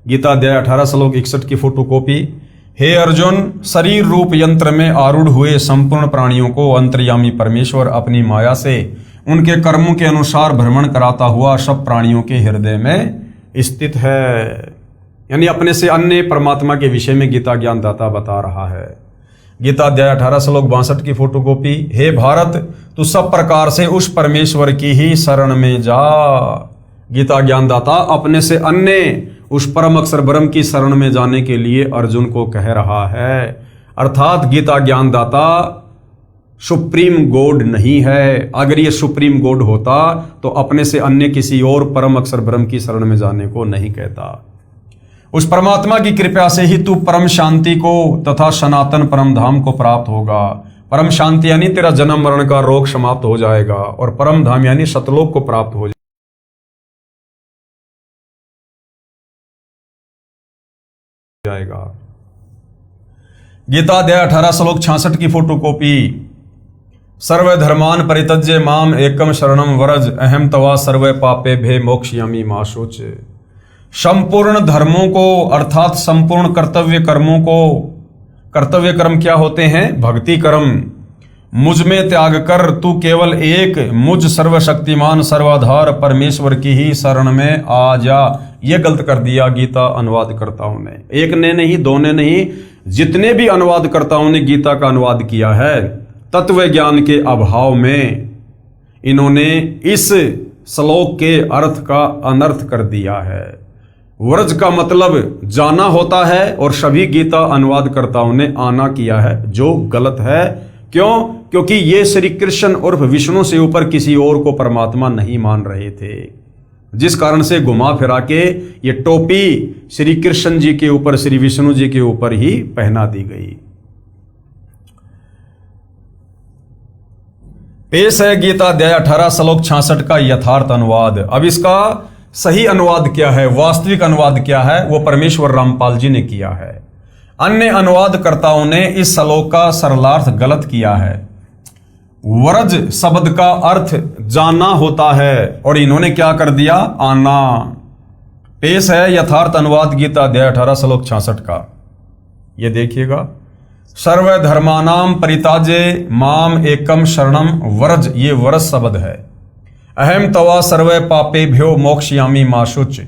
गीता अध्याय 18 श्लोक 61 की फोटोकॉपी। हे अर्जुन, शरीर रूप यंत्र में आरूढ़ हुए संपूर्ण प्राणियों को अंतर्यामी परमेश्वर अपनी माया से उनके कर्मों के अनुसार भ्रमण कराता हुआ सब प्राणियों के हृदय में स्थित है। यानी अपने से अन्य परमात्मा के विषय में गीता ज्ञानदाता बता रहा है। गीता अध्याय 18 श्लोक 62 की फोटोकॉपी। हे भारत, तू सब प्रकार से उस परमेश्वर की ही शरण में जा। गीता ज्ञानदाता अपने से अन्य उस परम अक्षर ब्रह्म की शरण में जाने के लिए अर्जुन को कह रहा है। अर्थात गीता ज्ञानदाता सुप्रीम गॉड नहीं है। अगर ये सुप्रीम गॉड होता तो अपने से अन्य किसी और परम अक्षर ब्रह्म की शरण में जाने को नहीं कहता। उस परमात्मा की कृपा से ही तू परम शांति को तथा सनातन परम धाम को प्राप्त होगा। परम शांति यानी तेरा जन्म मरण का रोग समाप्त हो जाएगा और परम धाम यानी सतलोक को प्राप्त हो जाएगा। गीता अध्याय 18 श्लोक 66 की फोटोकॉपी। सर्व धर्मान परित्यज्य माम एकम शरणम व्रज अहम तवा सर्व पापे भे मोक्षयामि मा शुच। संपूर्ण धर्मों को अर्थात संपूर्ण कर्तव्य कर्मों को, कर्तव्य कर्म क्या होते हैं? भक्ति कर्म, मुझ में त्याग कर तू केवल एक मुझ सर्वशक्तिमान सर्वाधार परमेश्वर की ही शरण में आ जा। ये गलत कर दिया गीता अनुवादकर्ताओं ने। एक ने नहीं, दो ने नहीं, जितने भी अनुवादकर्ताओं ने गीता का अनुवाद किया है, तत्व ज्ञान के अभाव में इन्होंने इस श्लोक के अर्थ का अनर्थ कर दिया है। व्रज का मतलब जाना होता है और सभी गीता अनुवादकर्ताओं ने आना किया है, जो गलत है। क्यों? क्योंकि ये श्री कृष्ण उर्फ विष्णु से ऊपर किसी और को परमात्मा नहीं मान रहे थे, जिस कारण से घुमा फिरा के ये टोपी श्री कृष्ण जी के ऊपर, श्री विष्णु जी के ऊपर ही पहना दी गई। पेश है गीता अध्याय 18 श्लोक 66 का यथार्थ अनुवाद। अब इसका सही अनुवाद क्या है, वास्तविक अनुवाद क्या है, वो परमेश्वर रामपाल जी ने किया है। अन्य अनुवादकर्ताओं ने इस श्लोक का सरलार्थ गलत किया है। व्रज शब्द का अर्थ जाना होता है और इन्होंने क्या कर दिया? आना। पेश है यथार्थ अनुवाद गीता अध्याय 18 श्लोक 66 का। ये देखिएगा। सर्व धर्मानाम परिताजे माम एकम शरणम व्रज, ये व्रज शब्द है। अहम तवा सर्व पापेभ्यो मोक्षयामि मा शुच।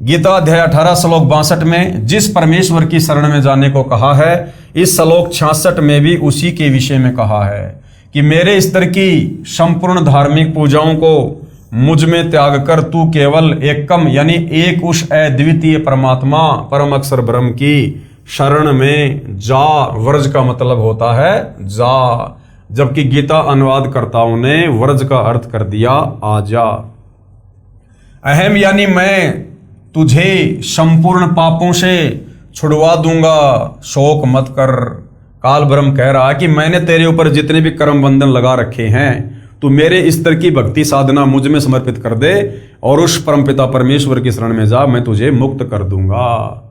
गीता अध्याय 18 श्लोक 62 में जिस परमेश्वर की शरण में जाने को कहा है, इस श्लोक 66 में भी उसी के विषय में कहा है कि मेरे स्तर की संपूर्ण धार्मिक पूजाओं को मुझ में त्याग कर तू केवल एकम यानी एक उस अद्वितीय परमात्मा परम अक्षर ब्रह्म की शरण में जा। व्रज का मतलब होता है जा, जबकि गीता अनुवादकर्ताओं ने व्रज का अर्थ कर दिया आजा। अहम यानी मैं तुझे संपूर्ण पापों से छुड़वा दूंगा, शोक मत कर। काल ब्रह्म कह रहा है कि मैंने तेरे ऊपर जितने भी कर्म बंधन लगा रखे हैं, तू मेरे स्तर की भक्ति साधना मुझ में समर्पित कर दे और उस परमपिता परमेश्वर की शरण में जा, मैं तुझे मुक्त कर दूंगा।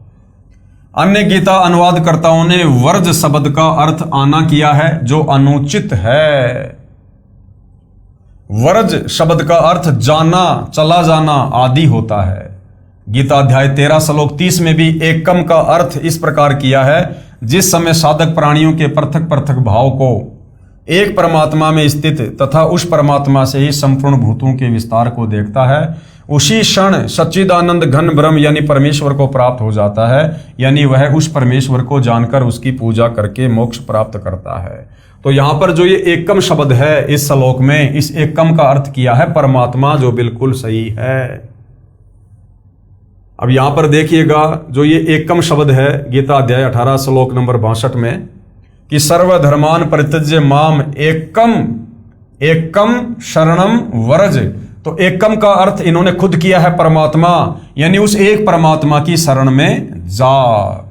अन्य गीता अनुवादकर्ताओं ने वर्ज शब्द का अर्थ आना किया है, जो अनुचित है। वर्ज शब्द का अर्थ जाना, चला जाना आदि होता है। गीता अध्याय 13 श्लोक 30 में भी एकम का अर्थ इस प्रकार किया है, जिस समय साधक प्राणियों के पृथक पृथक भाव को एक परमात्मा में स्थित तथा उस परमात्मा से ही संपूर्ण भूतों के विस्तार को देखता है, उसी क्षण सच्चिदानंद घन ब्रह्म यानी परमेश्वर को प्राप्त हो जाता है। यानी वह उस परमेश्वर को जानकर उसकी पूजा करके मोक्ष प्राप्त करता है। तो यहां पर जो ये एकम शब्द है इस श्लोक में, इस एकम का अर्थ किया है परमात्मा, जो बिल्कुल सही है। अब यहां पर देखिएगा, जो ये एकम शब्द है गीता अध्याय 18 श्लोक नंबर 62 में, कि सर्वधर्मान परित्यज्य माम एकम एकम शरणम व्रज। तो एकम का अर्थ इन्होंने खुद किया है परमात्मा, यानी उस एक परमात्मा की शरण में जा।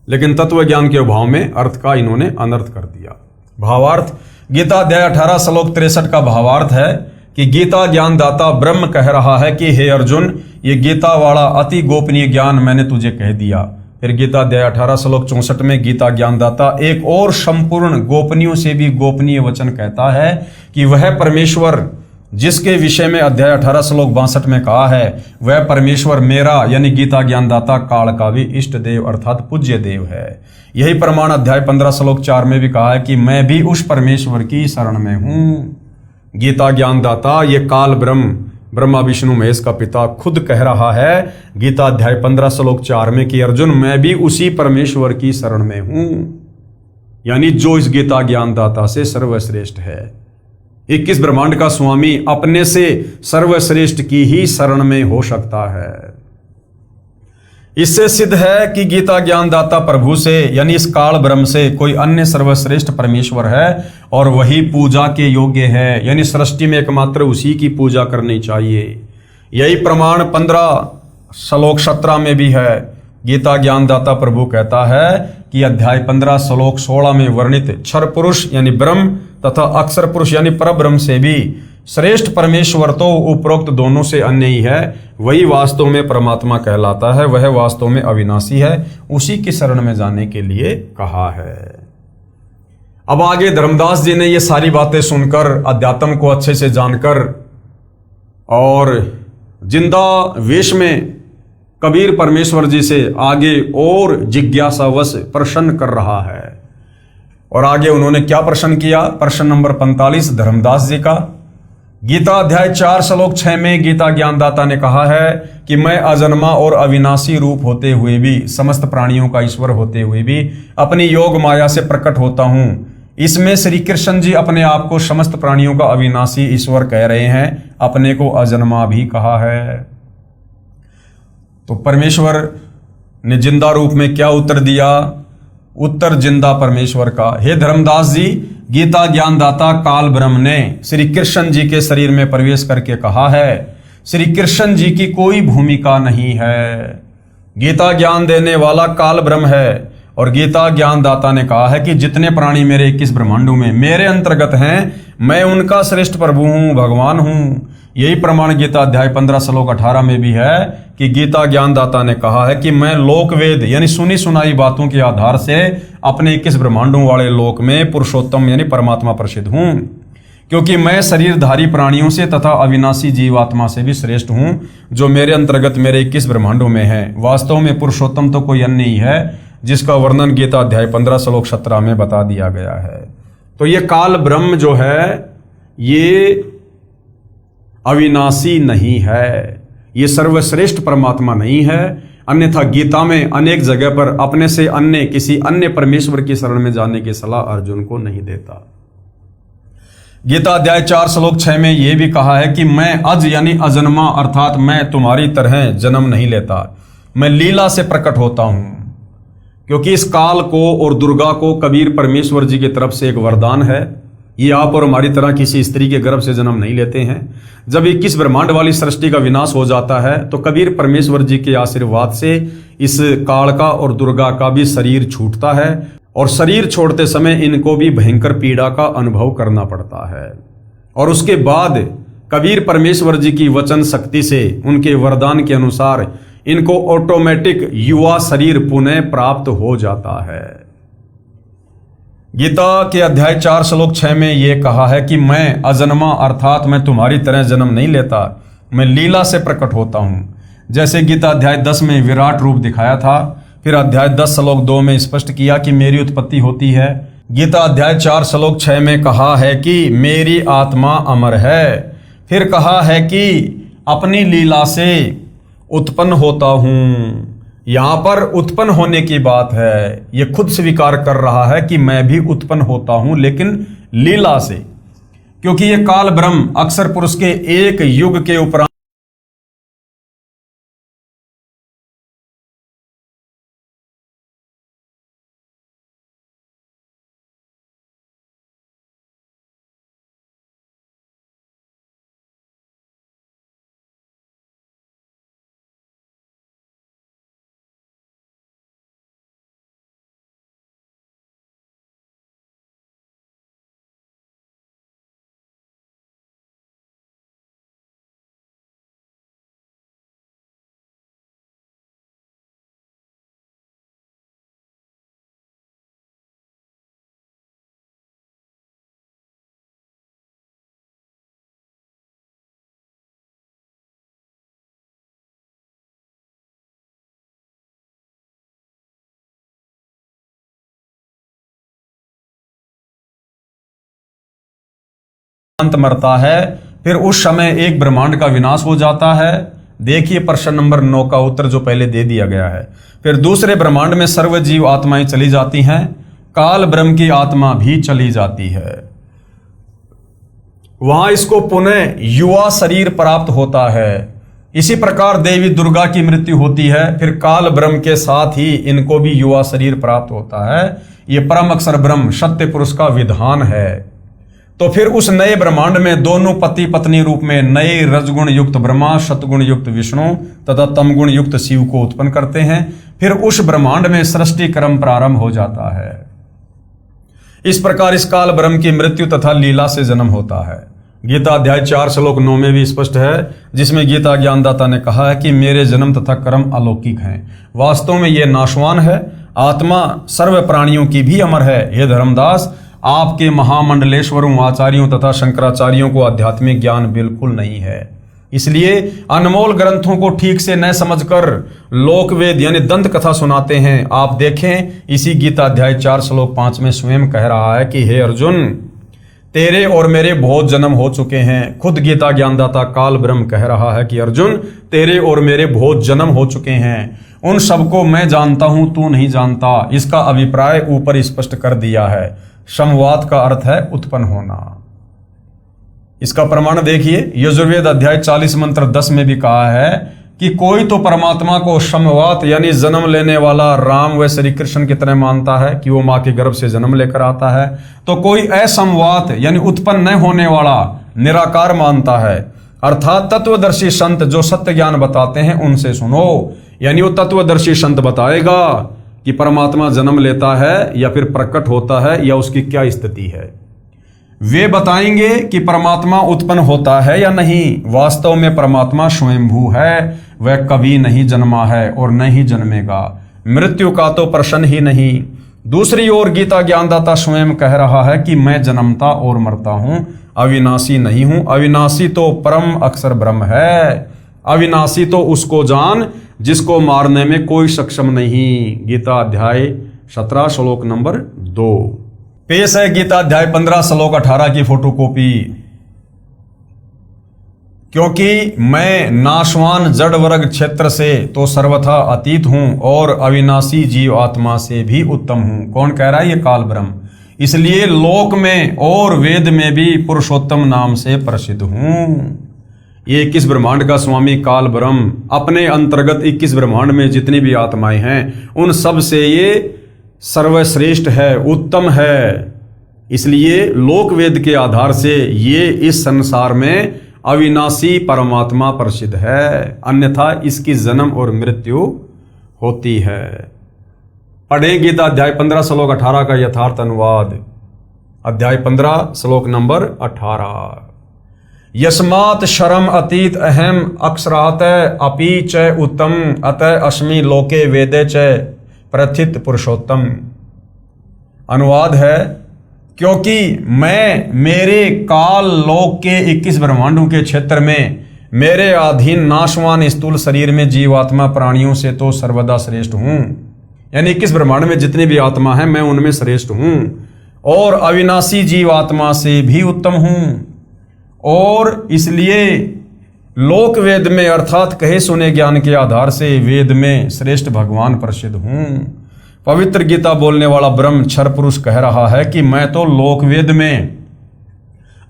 लेकिन तत्व ज्ञान के अभाव में अर्थ का इन्होंने अनर्थ कर दिया। भावार्थ, गीता अध्याय 18 श्लोक 63 का भावार्थ है कि गीता ज्ञानदाता ब्रह्म कह रहा है कि हे अर्जुन, ये गीता वाला अति गोपनीय ज्ञान मैंने तुझे कह दिया। फिर गीता अध्याय 18 श्लोक 64 में गीता ज्ञानदाता एक और संपूर्ण गोपनीयों से भी गोपनीय वचन कहता है कि वह परमेश्वर जिसके विषय में अध्याय 18 श्लोक 62 में कहा है, वह परमेश्वर मेरा यानी गीता ज्ञानदाता काल का भी इष्ट देव अर्थात पूज्य देव है। यही प्रमाण अध्याय 15 श्लोक 4 में भी कहा है कि मैं भी उस परमेश्वर की शरण में हूं। गीता ज्ञानदाता ये काल ब्रह्मा विष्णु महेश का पिता खुद कह रहा है गीता अध्याय 15 श्लोक 4 में कि अर्जुन, मैं भी उसी परमेश्वर की शरण में हूं, यानी जो इस गीता ज्ञानदाता से सर्वश्रेष्ठ है। 21 ब्रह्मांड का स्वामी अपने से सर्वश्रेष्ठ की ही शरण में हो सकता है। इससे सिद्ध है कि गीता ज्ञानदाता प्रभु से यानी इस काल ब्रह्म से कोई अन्य सर्वश्रेष्ठ परमेश्वर है और वही पूजा के योग्य है, यानी सृष्टि में एकमात्र उसी की पूजा करनी चाहिए। यही प्रमाण 15 श्लोक 17 में भी है। गीता ज्ञानदाता प्रभु कहता है कि अध्याय 15 श्लोक 16 में वर्णित क्षर पुरुष यानी ब्रह्म तथा अक्षर पुरुष यानी परब्रह्म से भी श्रेष्ठ परमेश्वर तो उपरोक्त दोनों से अन्य ही है, वही वास्तव में परमात्मा कहलाता है, वह वास्तव में अविनाशी है, उसी की शरण में जाने के लिए कहा है। अब आगे धर्मदास जी ने ये सारी बातें सुनकर, अध्यात्म को अच्छे से जानकर और जिंदा वेश में कबीर परमेश्वर जी से आगे और जिज्ञासावश प्रश्न कर रहा है। और आगे उन्होंने क्या प्रश्न किया? प्रश्न नंबर 45 धर्मदास जी का। गीता अध्याय 4 श्लोक 6 में गीता ज्ञानदाता ने कहा है कि मैं अजन्मा और अविनाशी रूप होते हुए भी, समस्त प्राणियों का ईश्वर होते हुए भी अपनी योग माया से प्रकट होता हूं। इसमें श्री कृष्ण जी अपने आप को समस्त प्राणियों का अविनाशी ईश्वर कह रहे हैं, अपने को अजन्मा भी कहा है। तो परमेश्वर ने जिंदा रूप में क्या उत्तर दिया? उत्तर जिंदा परमेश्वर का, हे धर्मदास जी, गीता ज्ञानदाता काल ब्रह्म ने श्री कृष्ण जी के शरीर में प्रवेश करके कहा है श्री कृष्ण जी की कोई भूमिका नहीं है। गीता ज्ञान देने वाला काल ब्रह्म है और गीता ज्ञानदाता ने कहा है कि जितने प्राणी मेरे 21 ब्रह्मांडों में मेरे अंतर्गत हैं, मैं उनका श्रेष्ठ प्रभु हूं, भगवान हूं। यही प्रमाण गीता अध्याय 15 श्लोक 18 में भी है कि गीता ज्ञानदाता ने कहा है कि मैं लोक वेद यानी सुनी सुनाई बातों के आधार से अपने 21 ब्रह्मांडों वाले लोक में पुरुषोत्तम यानी परमात्मा प्रसिद्ध हूं, क्योंकि मैं शरीरधारी प्राणियों से तथा अविनाशी जीवात्मा से भी श्रेष्ठ हूं, जो मेरे अंतर्गत मेरे 21 ब्रह्मांडों में है। वास्तव में पुरुषोत्तम तो कोई अन्य ही है, जिसका वर्णन गीता अध्याय 15 श्लोक 17 में बता दिया गया है। तो ये काल ब्रह्म जो है ये अविनाशी नहीं है, ये सर्वश्रेष्ठ परमात्मा नहीं है। अन्यथा गीता में अनेक जगह पर अपने से अन्य किसी अन्य परमेश्वर की शरण में जाने की सलाह अर्जुन को नहीं देता। गीता अध्याय 4 श्लोक 6 में यह भी कहा है कि मैं अज यानी अजन्मा अर्थात मैं तुम्हारी तरह जन्म नहीं लेता, मैं लीला से प्रकट होता हूं। क्योंकि इस काल को और दुर्गा को कबीर परमेश्वर जी की तरफ से एक वरदान है, ये आप और हमारी तरह किसी स्त्री के गर्भ से जन्म नहीं लेते हैं। जब 21 ब्रह्मांड वाली सृष्टि का विनाश हो जाता है तो कबीर परमेश्वर जी के आशीर्वाद से इस काल का और दुर्गा का भी शरीर छूटता है और शरीर छोड़ते समय इनको भी भयंकर पीड़ा का अनुभव करना पड़ता है। और उसके बाद कबीर परमेश्वर जी की वचन शक्ति से उनके वरदान के अनुसार इनको ऑटोमेटिक युवा शरीर पुनः प्राप्त हो जाता है। गीता के अध्याय 4 श्लोक 6 में यह कहा है कि मैं अजन्मा अर्थात मैं तुम्हारी तरह जन्म नहीं लेता, मैं लीला से प्रकट होता हूं। जैसे गीता अध्याय 10 में विराट रूप दिखाया था, फिर अध्याय 10 श्लोक 2 में स्पष्ट किया कि मेरी उत्पत्ति होती है। गीता अध्याय 4 श्लोक 6 में कहा है कि मेरी आत्मा अमर है। फिर कहा है कि अपनी लीला से उत्पन्न होता हूं। यहां पर उत्पन्न होने की बात है, यह खुद स्वीकार कर रहा है कि मैं भी उत्पन्न होता हूं, लेकिन लीला से, क्योंकि यह काल ब्रह्म अक्षर पुरुष के एक युग के उपरांत अंत मरता है, फिर उस समय एक ब्रह्मांड का विनाश हो जाता है। देखिए प्रश्न नंबर 9 का उत्तर जो पहले दे दिया गया है। फिर दूसरे ब्रह्मांड में सर्व जीव आत्माएं चली जाती हैं, काल ब्रह्म की आत्मा भी चली जाती है। वहां इसको पुनः युवा शरीर प्राप्त होता है। इसी प्रकार देवी दुर्गा की मृत्यु होती है, फिर काल ब्रह्म के साथ ही इनको भी युवा शरीर प्राप्त होता है। यह परम अक्षर ब्रह्म सत्य पुरुष का विधान है। तो फिर उस नए ब्रह्मांड में दोनों पति पत्नी रूप में नए रजगुण युक्त ब्रह्मा, सतगुण युक्त विष्णु तथा तमगुण युक्त शिव को उत्पन्न करते हैं। फिर उस ब्रह्मांड में सृष्टि क्रम प्रारंभ हो जाता है। इस प्रकार इस काल ब्रह्म की मृत्यु तथा लीला से जन्म होता है। गीता अध्याय 4 श्लोक 9 में भी स्पष्ट है, जिसमें गीता ज्ञानदाता ने कहा है कि मेरे जन्म तथा कर्म अलौकिक हैं, वास्तव में ये नाशवान है। आत्मा सर्व प्राणियों की भी अमर है। हे धर्मदास, आपके महामंडलेश्वरों, आचार्यों तथा शंकराचार्यों को आध्यात्मिक ज्ञान बिल्कुल नहीं है, इसलिए अनमोल ग्रंथों को ठीक से न समझकर लोकवेद यानी दंत कथा सुनाते हैं। आप देखें, इसी गीता अध्याय 4 श्लोक 5 में स्वयं कह रहा है कि हे अर्जुन, तेरे और मेरे बहुत जन्म हो चुके हैं। खुद गीता ज्ञानदाता काल ब्रह्म कह रहा है कि अर्जुन, तेरे और मेरे बहुत जन्म हो चुके हैं, उन सबको मैं जानता हूं, तू नहीं जानता। इसका अभिप्राय ऊपर स्पष्ट कर दिया है। समवात का अर्थ है उत्पन्न होना। इसका प्रमाण देखिए, यजुर्वेद अध्याय 40 मंत्र 10 में भी कहा है कि कोई तो परमात्मा को समवात यानी जन्म लेने वाला राम व श्री कृष्ण की तरह मानता है कि वो मां के गर्भ से जन्म लेकर आता है, तो कोई असमवात यानी उत्पन्न न होने वाला निराकार मानता है। अर्थात तत्वदर्शी संत जो सत्य ज्ञान बताते हैं उनसे सुनो, यानी वो तत्वदर्शी संत बताएगा कि परमात्मा जन्म लेता है या फिर प्रकट होता है या उसकी क्या स्थिति है। वे बताएंगे कि परमात्मा उत्पन्न होता है या नहीं। वास्तव में परमात्मा स्वयंभू है, वह कभी नहीं जन्मा है और न ही जन्मेगा। मृत्यु का तो प्रश्न ही नहीं। दूसरी ओर गीता ज्ञानदाता स्वयं कह रहा है कि मैं जन्मता और मरता हूं, अविनाशी नहीं हूं। अविनाशी तो परम अक्षर ब्रह्म है। अविनाशी तो उसको जान जिसको मारने में कोई सक्षम नहीं। गीता अध्याय 17 श्लोक नंबर 2। पेश है गीता अध्याय 15 श्लोक 18 की फोटोकॉपी। क्योंकि मैं नाशवान जड़ वर्ग क्षेत्र से तो सर्वथा अतीत हूं और अविनाशी जीव आत्मा से भी उत्तम हूं। कौन कह रहा है? ये काल ब्रह्म। इसलिए लोक में और वेद में भी पुरुषोत्तम नाम से प्रसिद्ध हूं। ये 21 ब्रह्मांड का स्वामी काल ब्रह्म अपने अंतर्गत 21 ब्रह्मांड में जितनी भी आत्माएं हैं उन सब से ये सर्वश्रेष्ठ है, उत्तम है। इसलिए लोक वेद के आधार से ये इस संसार में अविनाशी परमात्मा प्रसिद्ध है, अन्यथा इसकी जन्म और मृत्यु होती है। पढ़ें गीता अध्याय 15 श्लोक 18 का यथार्थ अनुवाद। अध्याय 15 श्लोक नंबर 18। यस्मात् शरम अतीत अहम अक्षरात अपि च उत्तम अतः अस्मि लोके वेदे च प्रथित पुरुषोत्तम। अनुवाद है, क्योंकि मैं मेरे काल लोक के 21 ब्रह्मांडों के क्षेत्र में मेरे अधीन नाशवान स्थूल शरीर में जीवात्मा प्राणियों से तो सर्वदा श्रेष्ठ हूं। यानी 21 ब्रह्मांड में जितने भी आत्मा हैं मैं उनमें श्रेष्ठ हूं और अविनाशी जीवात्मा से भी उत्तम हूं। और इसलिए लोक वेद में अर्थात कहे सुने ज्ञान के आधार से वेद में श्रेष्ठ भगवान प्रसिद्ध हूं। पवित्र गीता बोलने वाला ब्रह्म क्षर पुरुष कह रहा है कि मैं तो लोकवेद में,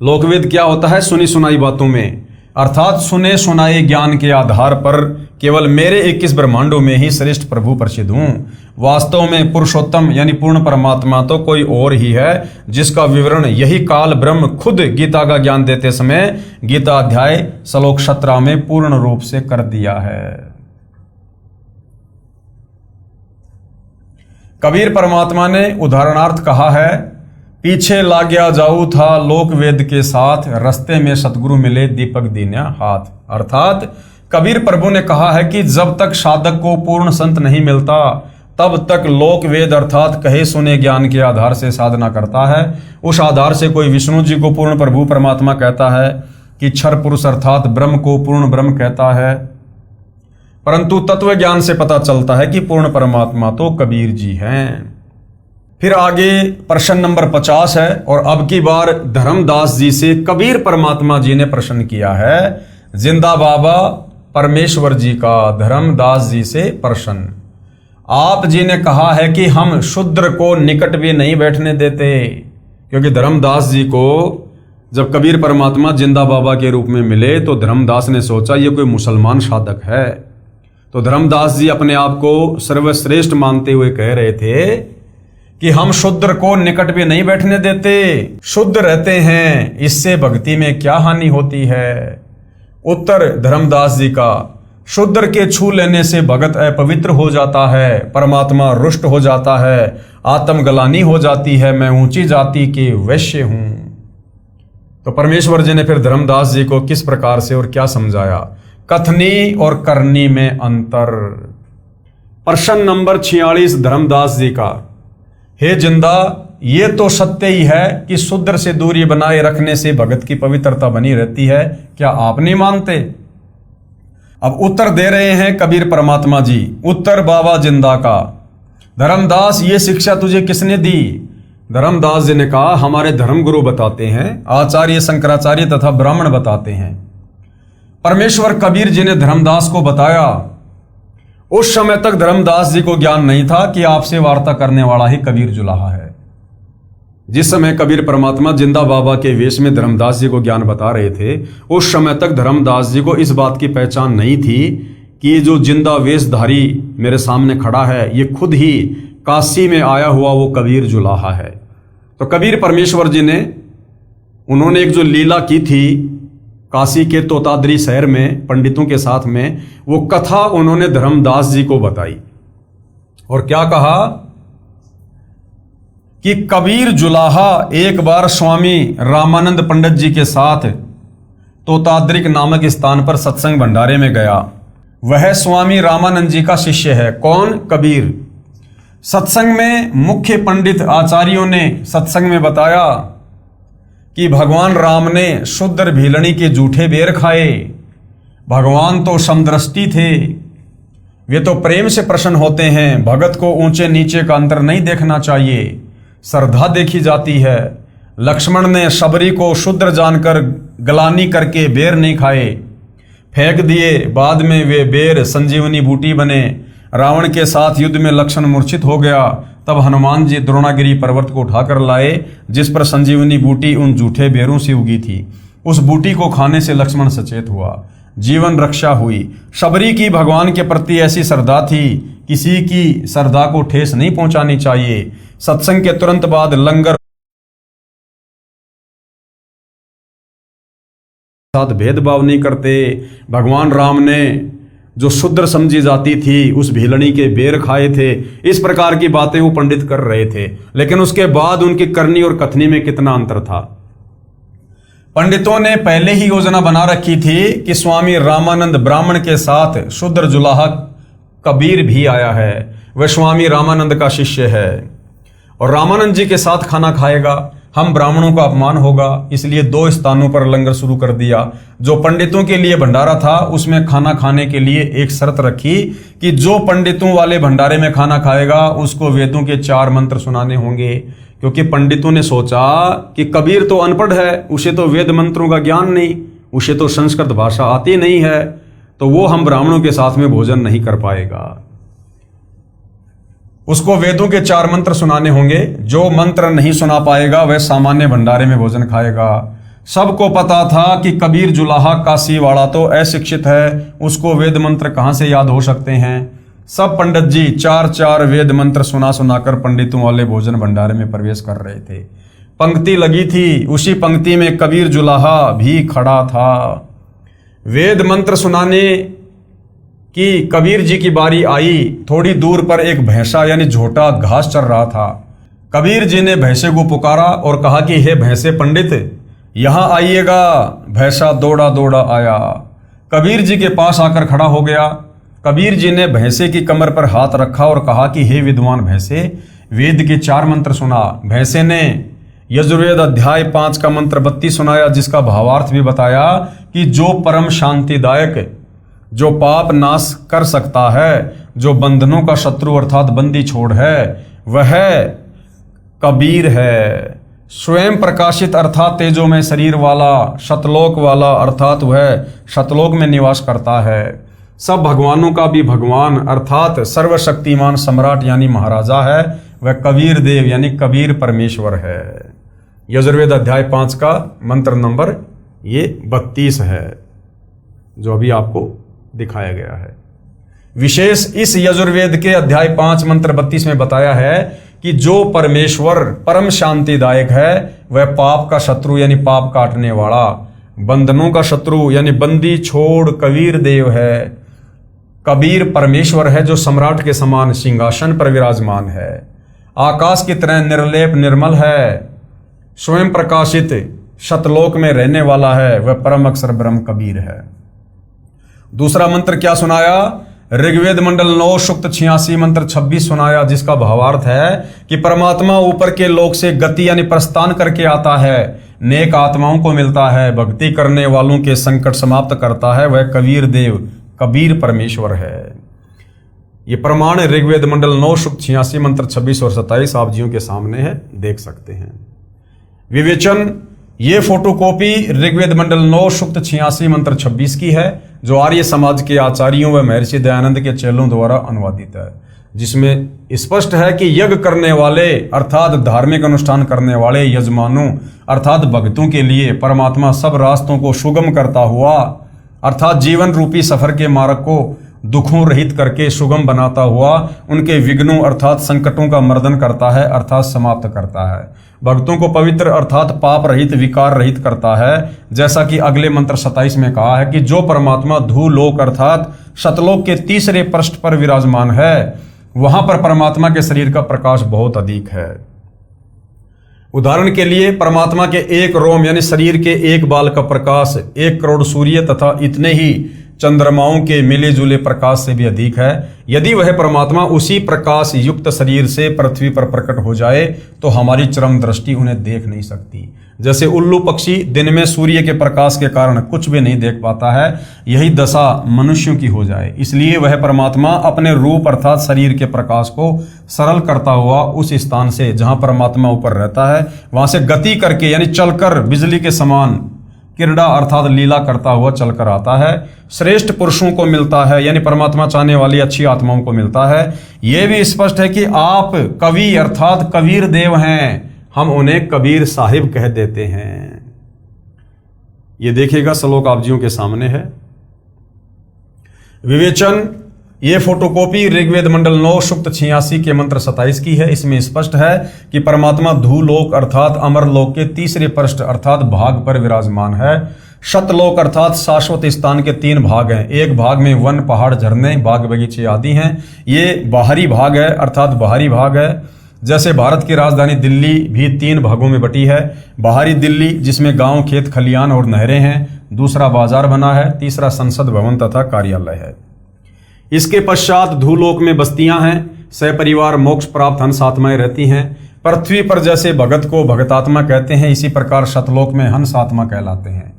लोकवेद क्या होता है? सुनी सुनाई बातों में, अर्थात सुने सुनाए ज्ञान के आधार पर केवल मेरे 21 ब्रह्मांडों में ही श्रेष्ठ प्रभु प्रसिद्ध हूं। वास्तव में पुरुषोत्तम यानी पूर्ण परमात्मा तो कोई और ही है, जिसका विवरण यही काल ब्रह्म खुद गीता का ज्ञान देते समय गीता अध्याय श्लोक 17 में पूर्ण रूप से कर दिया है। कबीर परमात्मा ने उदाहरणार्थ कहा है, पीछे लाग्या जाऊ था लोक वेद के साथ, रस्ते में सतगुरु मिले दीपक दीन्या हाथ। अर्थात कबीर प्रभु ने कहा है कि जब तक साधक को पूर्ण संत नहीं मिलता तब तक लोक वेद अर्थात कहे सुने ज्ञान के आधार से साधना करता है। उस आधार से कोई विष्णु जी को पूर्ण प्रभु परमात्मा कहता है कि क्षर पुरुष अर्थात ब्रह्म को पूर्ण ब्रह्म कहता है, परंतु तत्व ज्ञान से पता चलता है कि पूर्ण परमात्मा तो कबीर जी हैं। फिर आगे प्रश्न नंबर 50 है और अब की बार धर्मदास जी से कबीर परमात्मा जी ने प्रश्न किया है। जिंदा बाबा परमेश्वर जी का धर्मदास जी से प्रश्न। आप जी ने कहा है कि हम शूद्र को निकट भी नहीं बैठने देते, क्योंकि धर्मदास जी को जब कबीर परमात्मा जिंदा बाबा के रूप में मिले तो धर्मदास ने सोचा ये कोई मुसलमान साधक है। तो धर्मदास जी अपने आप को सर्वश्रेष्ठ मानते हुए कह रहे थे कि हम शूद्र को निकट भी नहीं बैठने देते, शुद्ध रहते हैं, इससे भक्ति में क्या हानि होती है। उत्तर धर्मदास जी का, शूद्र के छू लेने से भगत अपवित्र हो जाता है, परमात्मा रुष्ट हो जाता है, आत्मग्लानि हो जाती है, मैं ऊंची जाति के वैश्य हूं। तो परमेश्वर जी ने फिर धर्मदास जी को किस प्रकार से और क्या समझाया। कथनी और करनी में अंतर। प्रश्न नंबर 46 धर्मदास जी का। हे जिंदा, ये तो सत्य ही है कि शूद्र से दूरी बनाए रखने से भगत की पवित्रता बनी रहती है, क्या आप नहीं मानते। अब उत्तर दे रहे हैं कबीर परमात्मा जी। उत्तर बाबा जिंदा का। धर्मदास, ये शिक्षा तुझे किसने दी। धर्मदास जी ने कहा, हमारे धर्मगुरु बताते हैं, आचार्य शंकराचार्य तथा ब्राह्मण बताते हैं। परमेश्वर कबीर जी ने धर्मदास को बताया। उस समय तक धर्मदास जी को ज्ञान नहीं था कि आपसे वार्ता करने वाला ही कबीर जुलाहा है। जिस समय कबीर परमात्मा जिंदा बाबा के वेश में धर्मदास जी को ज्ञान बता रहे थे, उस समय तक धर्मदास जी को इस बात की पहचान नहीं थी कि ये जो जिंदा वेशधारी मेरे सामने खड़ा है, ये खुद ही काशी में आया हुआ वो कबीर जुलाहा है। तो कबीर परमेश्वर जी ने, उन्होंने एक जो लीला की थी काशी के तोताद्री शहर में पंडितों के साथ में, वो कथा उन्होंने धर्मदास जी को बताई। और क्या कहा कि कबीर जुलाहा एक बार स्वामी रामानंद पंडित जी के साथ तोताद्रिक नामक स्थान पर सत्संग भंडारे में गया। वह स्वामी रामानंद जी का शिष्य है। कौन? कबीर। सत्संग में मुख्य पंडित आचार्यों ने सत्संग में बताया कि भगवान राम ने शूद्र भीलनी के जूठे बेर खाए। भगवान तो समदृष्टि थे, वे तो प्रेम से प्रसन्न होते हैं। भगत को ऊंचे नीचे का अंतर नहीं देखना चाहिए, श्रद्धा देखी जाती है। लक्ष्मण ने शबरी को शूद्र जानकर गलानी करके बेर नहीं खाए, फेंक दिए। बाद में वे बेर संजीवनी बूटी बने। रावण के साथ युद्ध में लक्ष्मण मूर्छित हो गया, तब हनुमान जी द्रोणागिरी पर्वत को उठाकर लाए, जिस पर संजीवनी बूटी उन जूठे बेरों से उगी थी। उस बूटी को खाने से लक्ष्मण सचेत हुआ, जीवन रक्षा हुई। शबरी की भगवान के प्रति ऐसी श्रद्धा थी, किसी की श्रद्धा को ठेस नहीं पहुंचानी चाहिए। सत्संग के तुरंत बाद लंगर साथ भेदभाव नहीं करते। भगवान राम ने जो शूद्र समझी जाती थी उस भीलनी के बेर खाए थे। इस प्रकार की बातें वो पंडित कर रहे थे, लेकिन उसके बाद उनकी करनी और कथनी में कितना अंतर था। पंडितों ने पहले ही योजना बना रखी थी कि स्वामी रामानंद ब्राह्मण के साथ शूद्र जुलाहा कबीर भी आया है, वह स्वामी रामानंद का शिष्य है और रामानंद जी के साथ खाना खाएगा। हम ब्राह्मणों का अपमान होगा, इसलिए 2 स्थानों पर लंगर शुरू कर दिया। जो पंडितों के लिए भंडारा था उसमें खाना खाने के लिए एक शर्त रखी कि जो पंडितों वाले भंडारे में खाना खाएगा उसको वेदों के 4 मंत्र सुनाने होंगे, क्योंकि पंडितों ने सोचा कि कबीर तो अनपढ़ है, उसे तो वेद मंत्रों का ज्ञान नहीं, उसे तो संस्कृत भाषा आती नहीं है, तो वो हम ब्राह्मणों के साथ में भोजन नहीं कर पाएगा। उसको वेदों के 4 मंत्र सुनाने होंगे। जो मंत्र नहीं सुना पाएगा वह सामान्य भंडारे में भोजन खाएगा। सबको पता था कि कबीर जुलाहा काशी वाला तो अशिक्षित है, उसको वेद मंत्र कहां से याद हो सकते हैं। सब पंडित जी 4-4 वेद मंत्र सुना सुनाकर पंडितों वाले भोजन भंडारे में प्रवेश कर रहे थे। पंक्ति लगी थी, उसी पंक्ति में कबीर जुलाहा भी खड़ा था। वेद मंत्र सुनाने कि कबीर जी की बारी आई। थोड़ी दूर पर एक भैंसा यानी झोटा घास चर रहा था। कबीर जी ने भैंसे को पुकारा और कहा कि हे भैंसे पंडित, यहां आइएगा। भैंसा दौड़ा दौड़ा आया, कबीर जी के पास आकर खड़ा हो गया। कबीर जी ने भैंसे की कमर पर हाथ रखा और कहा कि हे विद्वान भैंसे, वेद के 4 मंत्र सुना। भैंसे ने यजुर्वेद अध्याय 5 का मंत्र 32 सुनाया, जिसका भावार्थ भी बताया कि जो परम शांतिदायक, जो पाप नाश कर सकता है, जो बंधनों का शत्रु अर्थात बंदी छोड़ है, वह कबीर है। स्वयं प्रकाशित अर्थात तेजो में शरीर वाला, शतलोक वाला अर्थात वह शतलोक में निवास करता है। सब भगवानों का भी भगवान अर्थात सर्वशक्तिमान सम्राट यानी महाराजा है, वह कबीर देव यानी कबीर परमेश्वर है। यजुर्वेद अध्याय 5 का मंत्र नंबर ये 32 है, जो अभी आपको दिखाया गया है। विशेष इस यजुर्वेद के अध्याय 5 मंत्र 32 में बताया है कि जो परमेश्वर परम शांतिदायक है वह पाप का शत्रु यानी पाप काटने वाला, बंधनों का शत्रु यानी बंदी छोड़ कबीर देव है। कबीर परमेश्वर है जो सम्राट के समान सिंहासन पर विराजमान है, आकाश की तरह निर्लेप निर्मल है, स्वयं प्रकाशित शतलोक में रहने वाला है, वह परम अक्षर ब्रह्म कबीर है। दूसरा मंत्र क्या सुनाया? ऋग्वेद मंडल 9 सूक्त 86 मंत्र 26 सुनाया, जिसका भावार्थ है कि परमात्मा ऊपर के लोक से गति यानी प्रस्थान करके आता है, नेक आत्माओं को मिलता है, भक्ति करने वालों के संकट समाप्त करता है, वह कबीर देव कबीर परमेश्वर है। ये प्रमाण ऋग्वेद मंडल 9 सूक्त 86 मंत्र 26 और 27 आप जियों के सामने है, देख सकते हैं। विवेचन, ये फोटोकॉपी ऋग्वेद मंडल 9 सूक्त 86 मंत्र 26 की है, जो आर्य समाज के आचार्यों व महर्षि दयानंद के चेलों द्वारा अनुवादित है, जिसमें स्पष्ट है कि यज्ञ करने वाले अर्थात धार्मिक अनुष्ठान करने वाले यजमानों अर्थात भक्तों के लिए परमात्मा सब रास्तों को सुगम करता हुआ अर्थात जीवन रूपी सफर के मार्ग को दुखों रहित करके सुगम बनाता हुआ उनके विघ्नों अर्थात संकटों का मर्दन करता है अर्थात समाप्त करता है, भक्तों को पवित्र अर्थात पाप रहित विकार रहित करता है। जैसा कि अगले मंत्र 27 में कहा है कि जो परमात्मा धूलोक अर्थात शतलोक के तीसरे पृष्ठ पर विराजमान है, वहां पर परमात्मा के शरीर का प्रकाश बहुत अधिक है। उदाहरण के लिए परमात्मा के एक रोम यानी शरीर के एक बाल का प्रकाश 1 करोड़ सूर्य तथा इतने ही चंद्रमाओं के मिले जुले प्रकाश से भी अधिक है। यदि वह परमात्मा उसी प्रकाश युक्त शरीर से पृथ्वी पर प्रकट हो जाए तो हमारी चरम दृष्टि उन्हें देख नहीं सकती। जैसे उल्लू पक्षी दिन में सूर्य के प्रकाश के कारण कुछ भी नहीं देख पाता है, यही दशा मनुष्यों की हो जाए। इसलिए वह परमात्मा अपने रूप अर्थात शरीर के प्रकाश को सरल करता हुआ उस स्थान से जहां परमात्मा ऊपर रहता है वहां से गति करके यानी चलकर बिजली के समान क्रीड़ा अर्थात लीला करता हुआ चलकर आता है। श्रेष्ठ पुरुषों को मिलता है यानी परमात्मा चाहने वाली अच्छी आत्माओं को मिलता है। यह भी स्पष्ट है कि आप कवि अर्थात कबीर देव हैं, हम उन्हें कबीर साहिब कह देते हैं। ये देखिएगा श्लोक आप जियों के सामने है। विवेचन, ये फोटोकॉपी ऋग्वेद मंडल 9 सूक्त 86 के मंत्र 27 की है। इसमें स्पष्ट है कि परमात्मा धूलोक अर्थात अमरलोक के तीसरे पृष्ठ अर्थात भाग पर विराजमान है। शतलोक अर्थात शाश्वत स्थान के 3 भाग हैं। एक भाग में वन पहाड़ झरने बाग बगीचे आदि हैं। ये बाहरी भाग है अर्थात बाहरी भाग है। जैसे भारत की राजधानी दिल्ली भी 3 भागों में बटी है। बाहरी दिल्ली जिसमें गांव खेत खलियान और नहरें हैं, दूसरा बाजार बना है, तीसरा संसद भवन तथा कार्यालय है। इसके पश्चात धूलोक में बस्तियां हैं, सपरिवार मोक्ष प्राप्त हंस आत्माएं रहती हैं। पृथ्वी पर जैसे भगत को भगतात्मा कहते हैं, इसी प्रकार शतलोक में हंस आत्मा कहलाते हैं।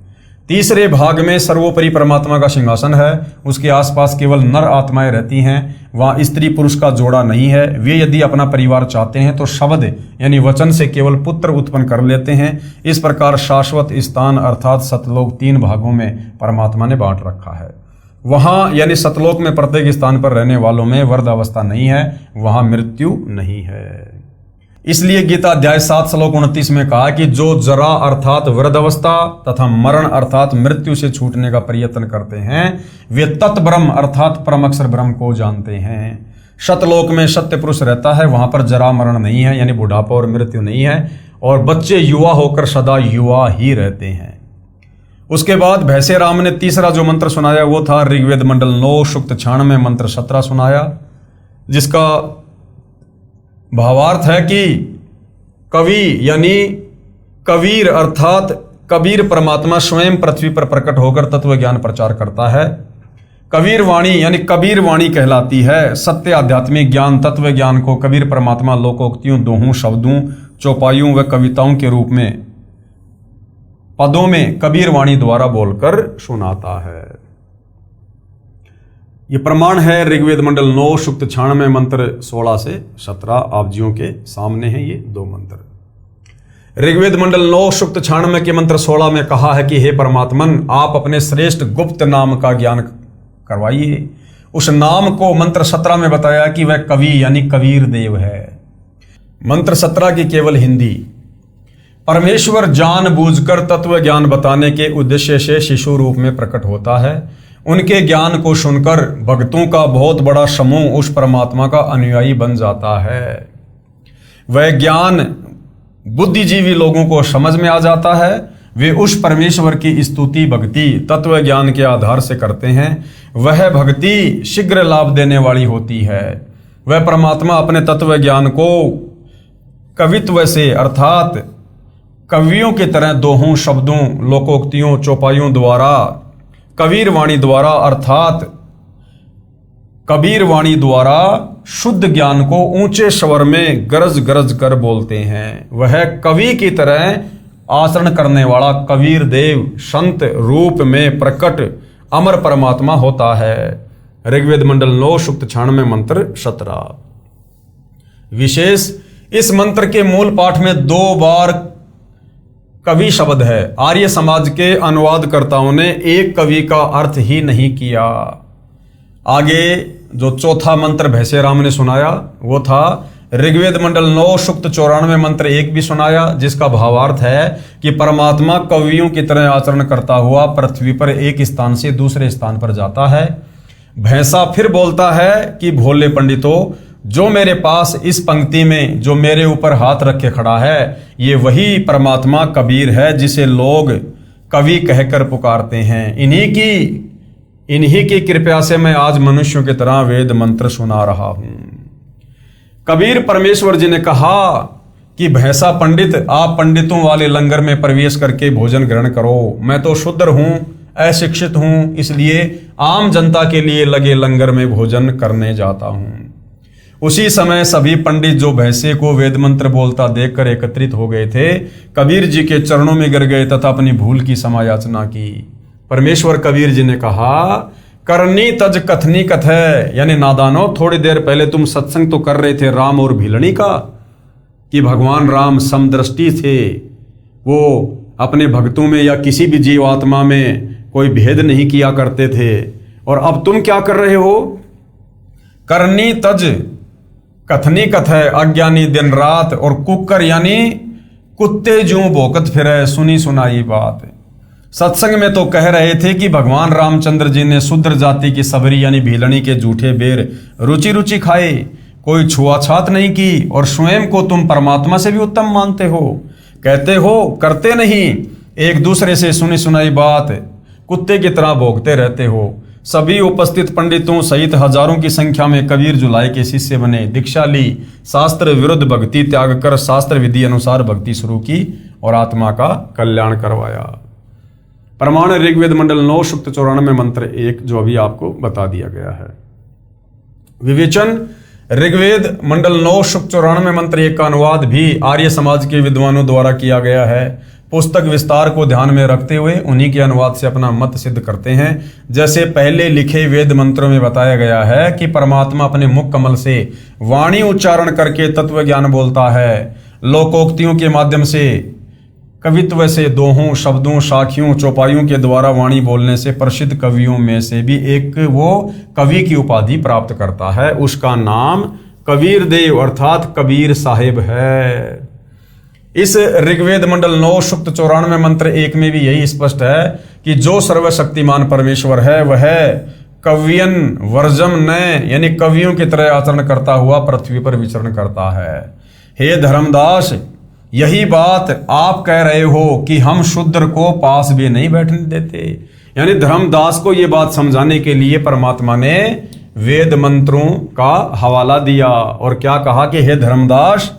तीसरे भाग में सर्वोपरि परमात्मा का सिंहासन है, उसके आसपास केवल नर आत्माएं रहती हैं। वहां स्त्री पुरुष का जोड़ा नहीं है। वे यदि अपना परिवार चाहते हैं तो शब्द यानी वचन से केवल पुत्र उत्पन्न कर लेते हैं। इस प्रकार शाश्वत स्थान अर्थात सतलोक 3 भागों में परमात्मा ने बांट रखा है। वहां यानी सतलोक में प्रत्येक स्थान पर रहने वालों में वर्ध अवस्था नहीं है, वहां मृत्यु नहीं है। इसलिए गीता अध्याय 7 श्लोक 29 में कहा कि जो जरा अर्थात वृद्धावस्था तथा मरण अर्थात मृत्यु से छूटने का प्रयत्न करते हैं वे तत्ब्रह्म अर्थात परम अक्षर ब्रह्म को जानते हैं। शतलोक में सत्य पुरुष रहता है, वहां पर जरा मरण नहीं है यानी बुढ़ापा और मृत्यु नहीं है, और बच्चे युवा होकर सदा युवा ही रहते हैं। उसके बाद भैसे राम ने तीसरा जो मंत्र सुनाया वो था ऋग्वेद मंडल 9 सूक्त 96 मंत्र 17 सुनाया, जिसका भावार्थ है कि कवि यानी कबीर अर्थात कबीर परमात्मा स्वयं पृथ्वी पर प्रकट होकर तत्व ज्ञान प्रचार करता है। कबीर वाणी यानी कबीर वाणी कहलाती है। सत्य आध्यात्मिक ज्ञान तत्व ज्ञान को कबीर परमात्मा लोकोक्तियों, दोहों, शब्दों, चौपाइयों व कविताओं के रूप में पदों में कबीर वाणी द्वारा बोलकर सुनाता है। ये प्रमाण है ऋग्वेद मंडल 9 सूक्त 96 मंत्र 16 से 17 आप जियों के सामने हैं ये दो मंत्र। ऋग्वेद मंडल 9 सूक्त 96 के मंत्र 16 में कहा है कि हे परमात्मन, आप अपने श्रेष्ठ गुप्त नाम का ज्ञान करवाइए। उस नाम को मंत्र 17 में बताया कि वह कवि यानी कबीर देव है। मंत्र 17 की केवल हिंदी। परमेश्वर जानबूझकर तत्व ज्ञान बताने के उद्देश्य से शिशु रूप में प्रकट होता है। उनके ज्ञान को सुनकर भक्तों का बहुत बड़ा समूह उस परमात्मा का अनुयायी बन जाता है। वह ज्ञान बुद्धिजीवी लोगों को समझ में आ जाता है। वे उस परमेश्वर की स्तुति भक्ति तत्व ज्ञान के आधार से करते हैं। वह भक्ति शीघ्र लाभ देने वाली होती है। वह परमात्मा अपने तत्व ज्ञान को कवित्व से अर्थात कवियों की तरह दोहों शब्दों लोकोक्तियों चौपाइयों द्वारा कबीर वाणी द्वारा अर्थात कबीर वाणी द्वारा शुद्ध ज्ञान को ऊंचे स्वर में गरज गरज कर बोलते हैं। वह कवि की तरह आचरण करने वाला कबीर देव संत रूप में प्रकट अमर परमात्मा होता है। ऋग्वेद मंडल 9 सूक्त 96 मंत्र 17। विशेष इस मंत्र के मूल पाठ में 2 बार कवि शब्द है। आर्य समाज के अनुवादकर्ताओं ने एक कवि का अर्थ ही नहीं किया। आगे जो चौथा मंत्र भैसेराम ने सुनाया वो था ऋग्वेद मंडल 9 सूक्त 94 मंत्र 1 भी सुनाया, जिसका भावार्थ है कि परमात्मा कवियों की तरह आचरण करता हुआ पृथ्वी पर एक स्थान से दूसरे स्थान पर जाता है। भैंसा फिर बोलता है कि भोले पंडितों, जो मेरे पास इस पंक्ति में जो मेरे ऊपर हाथ रखे खड़ा है ये वही परमात्मा कबीर है जिसे लोग कवि कहकर पुकारते हैं। इन्हीं की कृपा से मैं आज मनुष्यों की तरह वेद मंत्र सुना रहा हूं। कबीर परमेश्वर जी ने कहा कि भैंसा पंडित, आप पंडितों वाले लंगर में प्रवेश करके भोजन ग्रहण करो। मैं तो शूद्र हूं, अशिक्षित हूं, इसलिए आम जनता के लिए लगे लंगर में भोजन करने जाता हूं। उसी समय सभी पंडित जो भैंसे को वेद मंत्र बोलता देखकर एकत्रित हो गए थे, कबीर जी के चरणों में गिर गए तथा अपनी भूल की क्षमा याचना की। परमेश्वर कबीर जी ने कहा, करनी तज कथनी कथय, यानी नादानो, थोड़ी देर पहले तुम सत्संग तो कर रहे थे राम और भीलनी का कि भगवान राम समदृष्टि थे, वो अपने भक्तों में या किसी भी जीवात्मा में कोई भेद नहीं किया करते थे। और अब तुम क्या कर रहे हो? करनी तज कथनी कथय, अज्ञानी दिन रात, और कुकर यानी कुत्ते जो भोकत फिरे सुनी सुनाई बात। सत्संग में तो कह रहे थे कि भगवान रामचंद्र जी ने शूद्र जाति की सबरी यानी भीलनी के जूठे बेर रुचि रुचि खाए, कोई छुआछात नहीं की, और स्वयं को तुम परमात्मा से भी उत्तम मानते हो। कहते हो करते नहीं, एक दूसरे से सुनी सुनाई बात कुत्ते की तरह भोगते रहते हो। सभी उपस्थित पंडितों सहित हजारों की संख्या में कबीर जुलाई के शिष्य बने, दीक्षा ली, शास्त्र विरुद्ध भक्ति त्याग कर शास्त्र विधि अनुसार भक्ति शुरू की और आत्मा का कल्याण करवाया। प्रमाण ऋग्वेद मंडल 9 सूक्त 94 मंत्र 1 जो अभी आपको बता दिया गया है। विवेचन ऋग्वेद मंडल 9 सूक्त 94 मंत्र 1 का अनुवाद भी आर्य समाज के विद्वानों द्वारा किया गया है। पुस्तक विस्तार को ध्यान में रखते हुए उन्हीं के अनुवाद से अपना मत सिद्ध करते हैं। जैसे पहले लिखे वेद मंत्रों में बताया गया है कि परमात्मा अपने मुख कमल से वाणी उच्चारण करके तत्व ज्ञान बोलता है। लोकोक्तियों के माध्यम से, कवित्व से, दोहों शब्दों साखियों चौपाइयों के द्वारा वाणी बोलने से प्रसिद्ध कवियों में से भी एक वो कवि की उपाधि प्राप्त करता है। उसका नाम कबीर देव अर्थात कबीर साहिब है। इस ऋग्वेद मंडल 9 सूक्त 94 मंत्र 1 में भी यही स्पष्ट है कि जो सर्वशक्तिमान परमेश्वर है वह कवियन वर्जम न, यानी कवियों की तरह आचरण करता हुआ पृथ्वी पर विचरण करता है। हे धर्मदास, यही बात आप कह रहे हो कि हम शूद्र को पास भी नहीं बैठने देते। यानी धर्मदास को यह बात समझाने के लिए परमात्मा ने वेद मंत्रों का हवाला दिया और क्या कहा कि हे धर्मदास,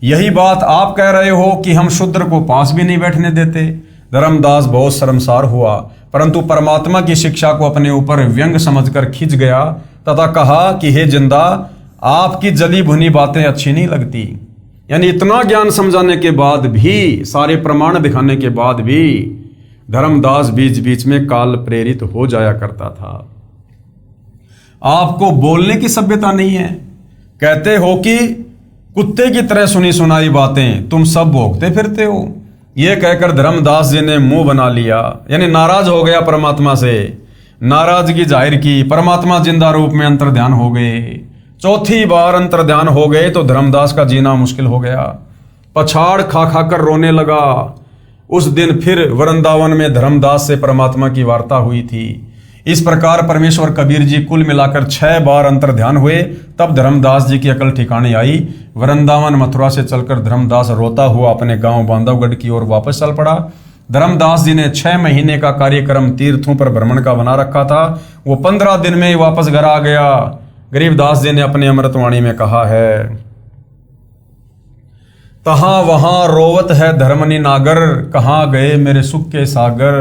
यही बात आप कह रहे हो कि हम शूद्र को पास भी नहीं बैठने देते। धर्मदास बहुत शर्मसार हुआ, परंतु परमात्मा की शिक्षा को अपने ऊपर व्यंग समझकर खिंच गया तथा कहा कि हे जिंदा, आपकी जली भुनी बातें अच्छी नहीं लगती। यानी इतना ज्ञान समझाने के बाद भी, सारे प्रमाण दिखाने के बाद भी धर्मदास बीच बीच में काल प्रेरित हो जाया करता था। आपको बोलने की सभ्यता नहीं है। कहते हो कि कुत्ते की तरह सुनी सुनाई बातें तुम सब भोगते फिरते हो। यह कहकर धर्मदास जी ने मुंह बना लिया, यानी नाराज हो गया परमात्मा से, नाराजगी जाहिर की। परमात्मा जिंदा रूप में अंतर्ध्यान हो गए। चौथी बार अंतर्ध्यान हो गए तो धर्मदास का जीना मुश्किल हो गया। पछाड़ खा खा कर रोने लगा। उस दिन फिर वृंदावन में धर्मदास से परमात्मा की वार्ता हुई थी। इस प्रकार परमेश्वर कबीर जी कुल मिलाकर 6 बार अंतर्ध्यान हुए। तब धर्मदास जी की अकल ठिकाने आई। वृंदावन मथुरा से चलकर धर्मदास रोता हुआ अपने गांव बांधवगढ़ की ओर वापस चल पड़ा। धर्मदास जी ने 6 महीने का कार्यक्रम तीर्थों पर भ्रमण का बना रखा था। वो 15 दिन में ही वापस घर आ गया। गरीबदास जी ने अपने अमृतवाणी में कहा है, तहां वहां रोवत है धर्मनि नागर, कहाँ गए मेरे सुख के सागर।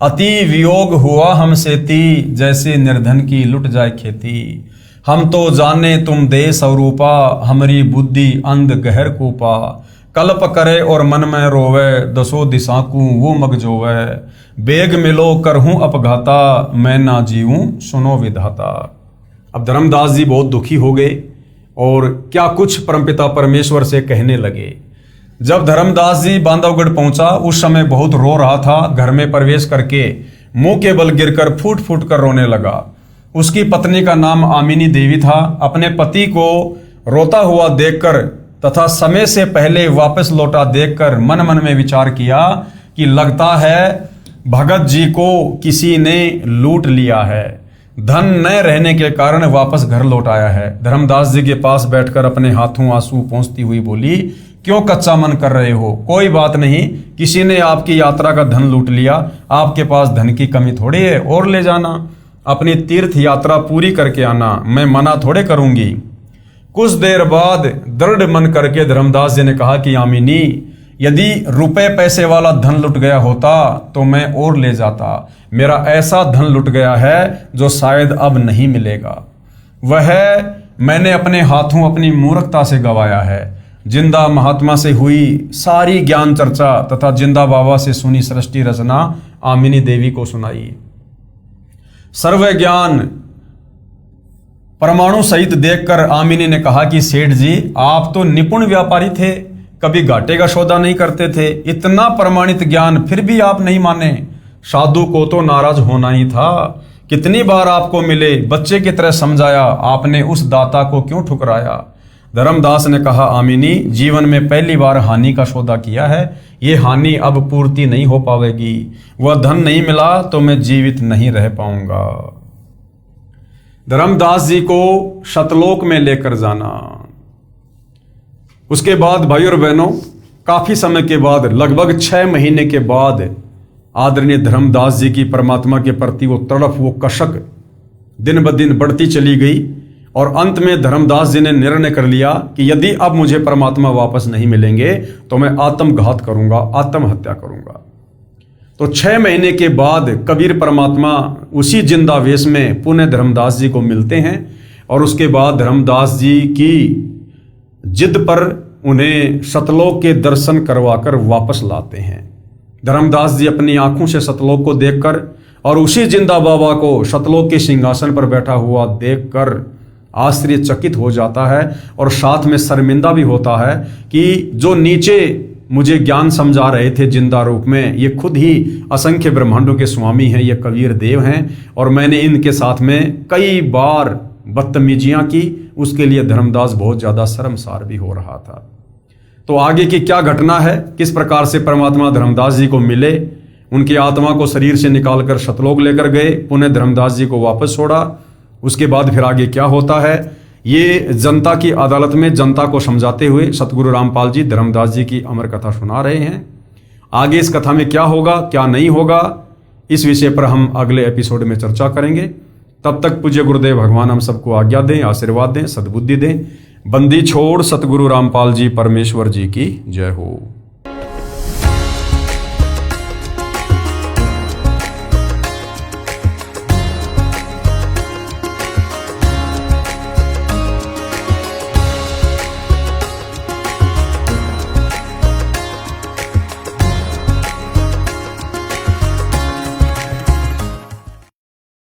अति वियोग हुआ हमसे ती, जैसे निर्धन की लुट जाए खेती। हम तो जाने तुम दे स्वरूपा, हमारी बुद्धि अंध गहर कूपा। कल्प करे और मन में रोवे, दसो दिशा को वो मग जोवे। बेग मिलो करहूं अपघाता, मैं ना जीऊं सुनो विधाता। अब धर्मदास जी बहुत दुखी हो गए और क्या कुछ परमपिता परमेश्वर से कहने लगे। जब धर्मदास जी बांधवगढ़ पहुंचा उस समय बहुत रो रहा था। घर में प्रवेश करके मुंह के बल गिरकर फूट फूट कर रोने लगा। उसकी पत्नी का नाम आमिनी देवी था। अपने पति को रोता हुआ देखकर तथा समय से पहले वापस लौटा देखकर मन मन में विचार किया कि लगता है भगत जी को किसी ने लूट लिया है। धन न रहने के कारण वापस घर लौट आया है। धर्मदास जी के पास बैठकर अपने हाथों आंसू पोंछती हुई बोली, क्यों कच्चा मन कर रहे हो? कोई बात नहीं, किसी ने आपकी यात्रा का धन लूट लिया। आपके पास धन की कमी थोड़ी है, और ले जाना। अपनी तीर्थ यात्रा पूरी करके आना, मैं मना थोड़े करूंगी। कुछ देर बाद दृढ़ मन करके धर्मदास जी ने कहा कि आमिनी, यदि रुपए पैसे वाला धन लुट गया होता तो मैं और ले जाता। मेरा ऐसा धन लुट गया है जो शायद अब नहीं मिलेगा। वह मैंने अपने हाथों अपनी मूर्खता से गवाया है। जिंदा महात्मा से हुई सारी ज्ञान चर्चा तथा जिंदा बाबा से सुनी सृष्टि रचना आमिनी देवी को सुनाई। सर्व ज्ञान परमाणु सहित देखकर आमिनी ने कहा कि सेठ जी, आप तो निपुण व्यापारी थे, कभी घाटे का सौदा नहीं करते थे। इतना प्रमाणित ज्ञान फिर भी आप नहीं माने। साधु को तो नाराज होना ही था। कितनी बार आपको मिले, बच्चे की तरह समझाया, आपने उस दाता को क्यों ठुकराया? धर्मदास ने कहा, आमिनी, जीवन में पहली बार हानि का सौदा किया है। ये हानि अब पूर्ति नहीं हो पाएगी। वह धन नहीं मिला तो मैं जीवित नहीं रह पाऊंगा। धर्मदास जी को शतलोक में लेकर जाना। उसके बाद भाई और बहनों, काफी समय के बाद, लगभग 6 महीने के बाद आदरणीय धर्मदास जी की परमात्मा के प्रति वो तड़प, वो कशक दिन ब दिन बढ़ती चली गई। और अंत में धर्मदास जी ने निर्णय कर लिया कि यदि अब मुझे परमात्मा वापस नहीं मिलेंगे तो मैं आत्मघात करूंगा, आत्महत्या करूंगा। तो 6 महीने के बाद कबीर परमात्मा उसी जिंदा वेश में पुनः धर्मदास जी को मिलते हैं और उसके बाद धर्मदास जी की जिद पर उन्हें सतलोक के दर्शन करवाकर वापस लाते हैं। धर्मदास जी अपनी आंखों से सतलोक को देखकर और उसी जिंदा बाबा को सतलोक के सिंहासन पर बैठा हुआ देखकर आश्चर्यचकित हो जाता है और साथ में शर्मिंदा भी होता है कि जो नीचे मुझे ज्ञान समझा रहे थे जिंदा रूप में, ये खुद ही असंख्य ब्रह्मांडों के स्वामी हैं, ये कबीर देव हैं और मैंने इनके साथ में कई बार बदतमीजियां की। उसके लिए धर्मदास बहुत ज्यादा शर्मसार भी हो रहा था। तो आगे की क्या घटना है, किस प्रकार से परमात्मा धर्मदास जी को मिले, उनकी आत्मा को शरीर से निकालकर सतलोक लेकर गए, पुनः धर्मदास जी को वापस छोड़ा, उसके बाद फिर आगे क्या होता है, ये जनता की अदालत में जनता को समझाते हुए सतगुरु रामपाल जी धर्मदास जी की अमर कथा सुना रहे हैं। आगे इस कथा में क्या होगा, क्या नहीं होगा, इस विषय पर हम अगले एपिसोड में चर्चा करेंगे। तब तक पूज्य गुरुदेव भगवान हम सबको आज्ञा दें, आशीर्वाद दें, सद्बुद्धि दें। बंदी छोड़ सतगुरु रामपाल जी परमेश्वर जी की जय हो।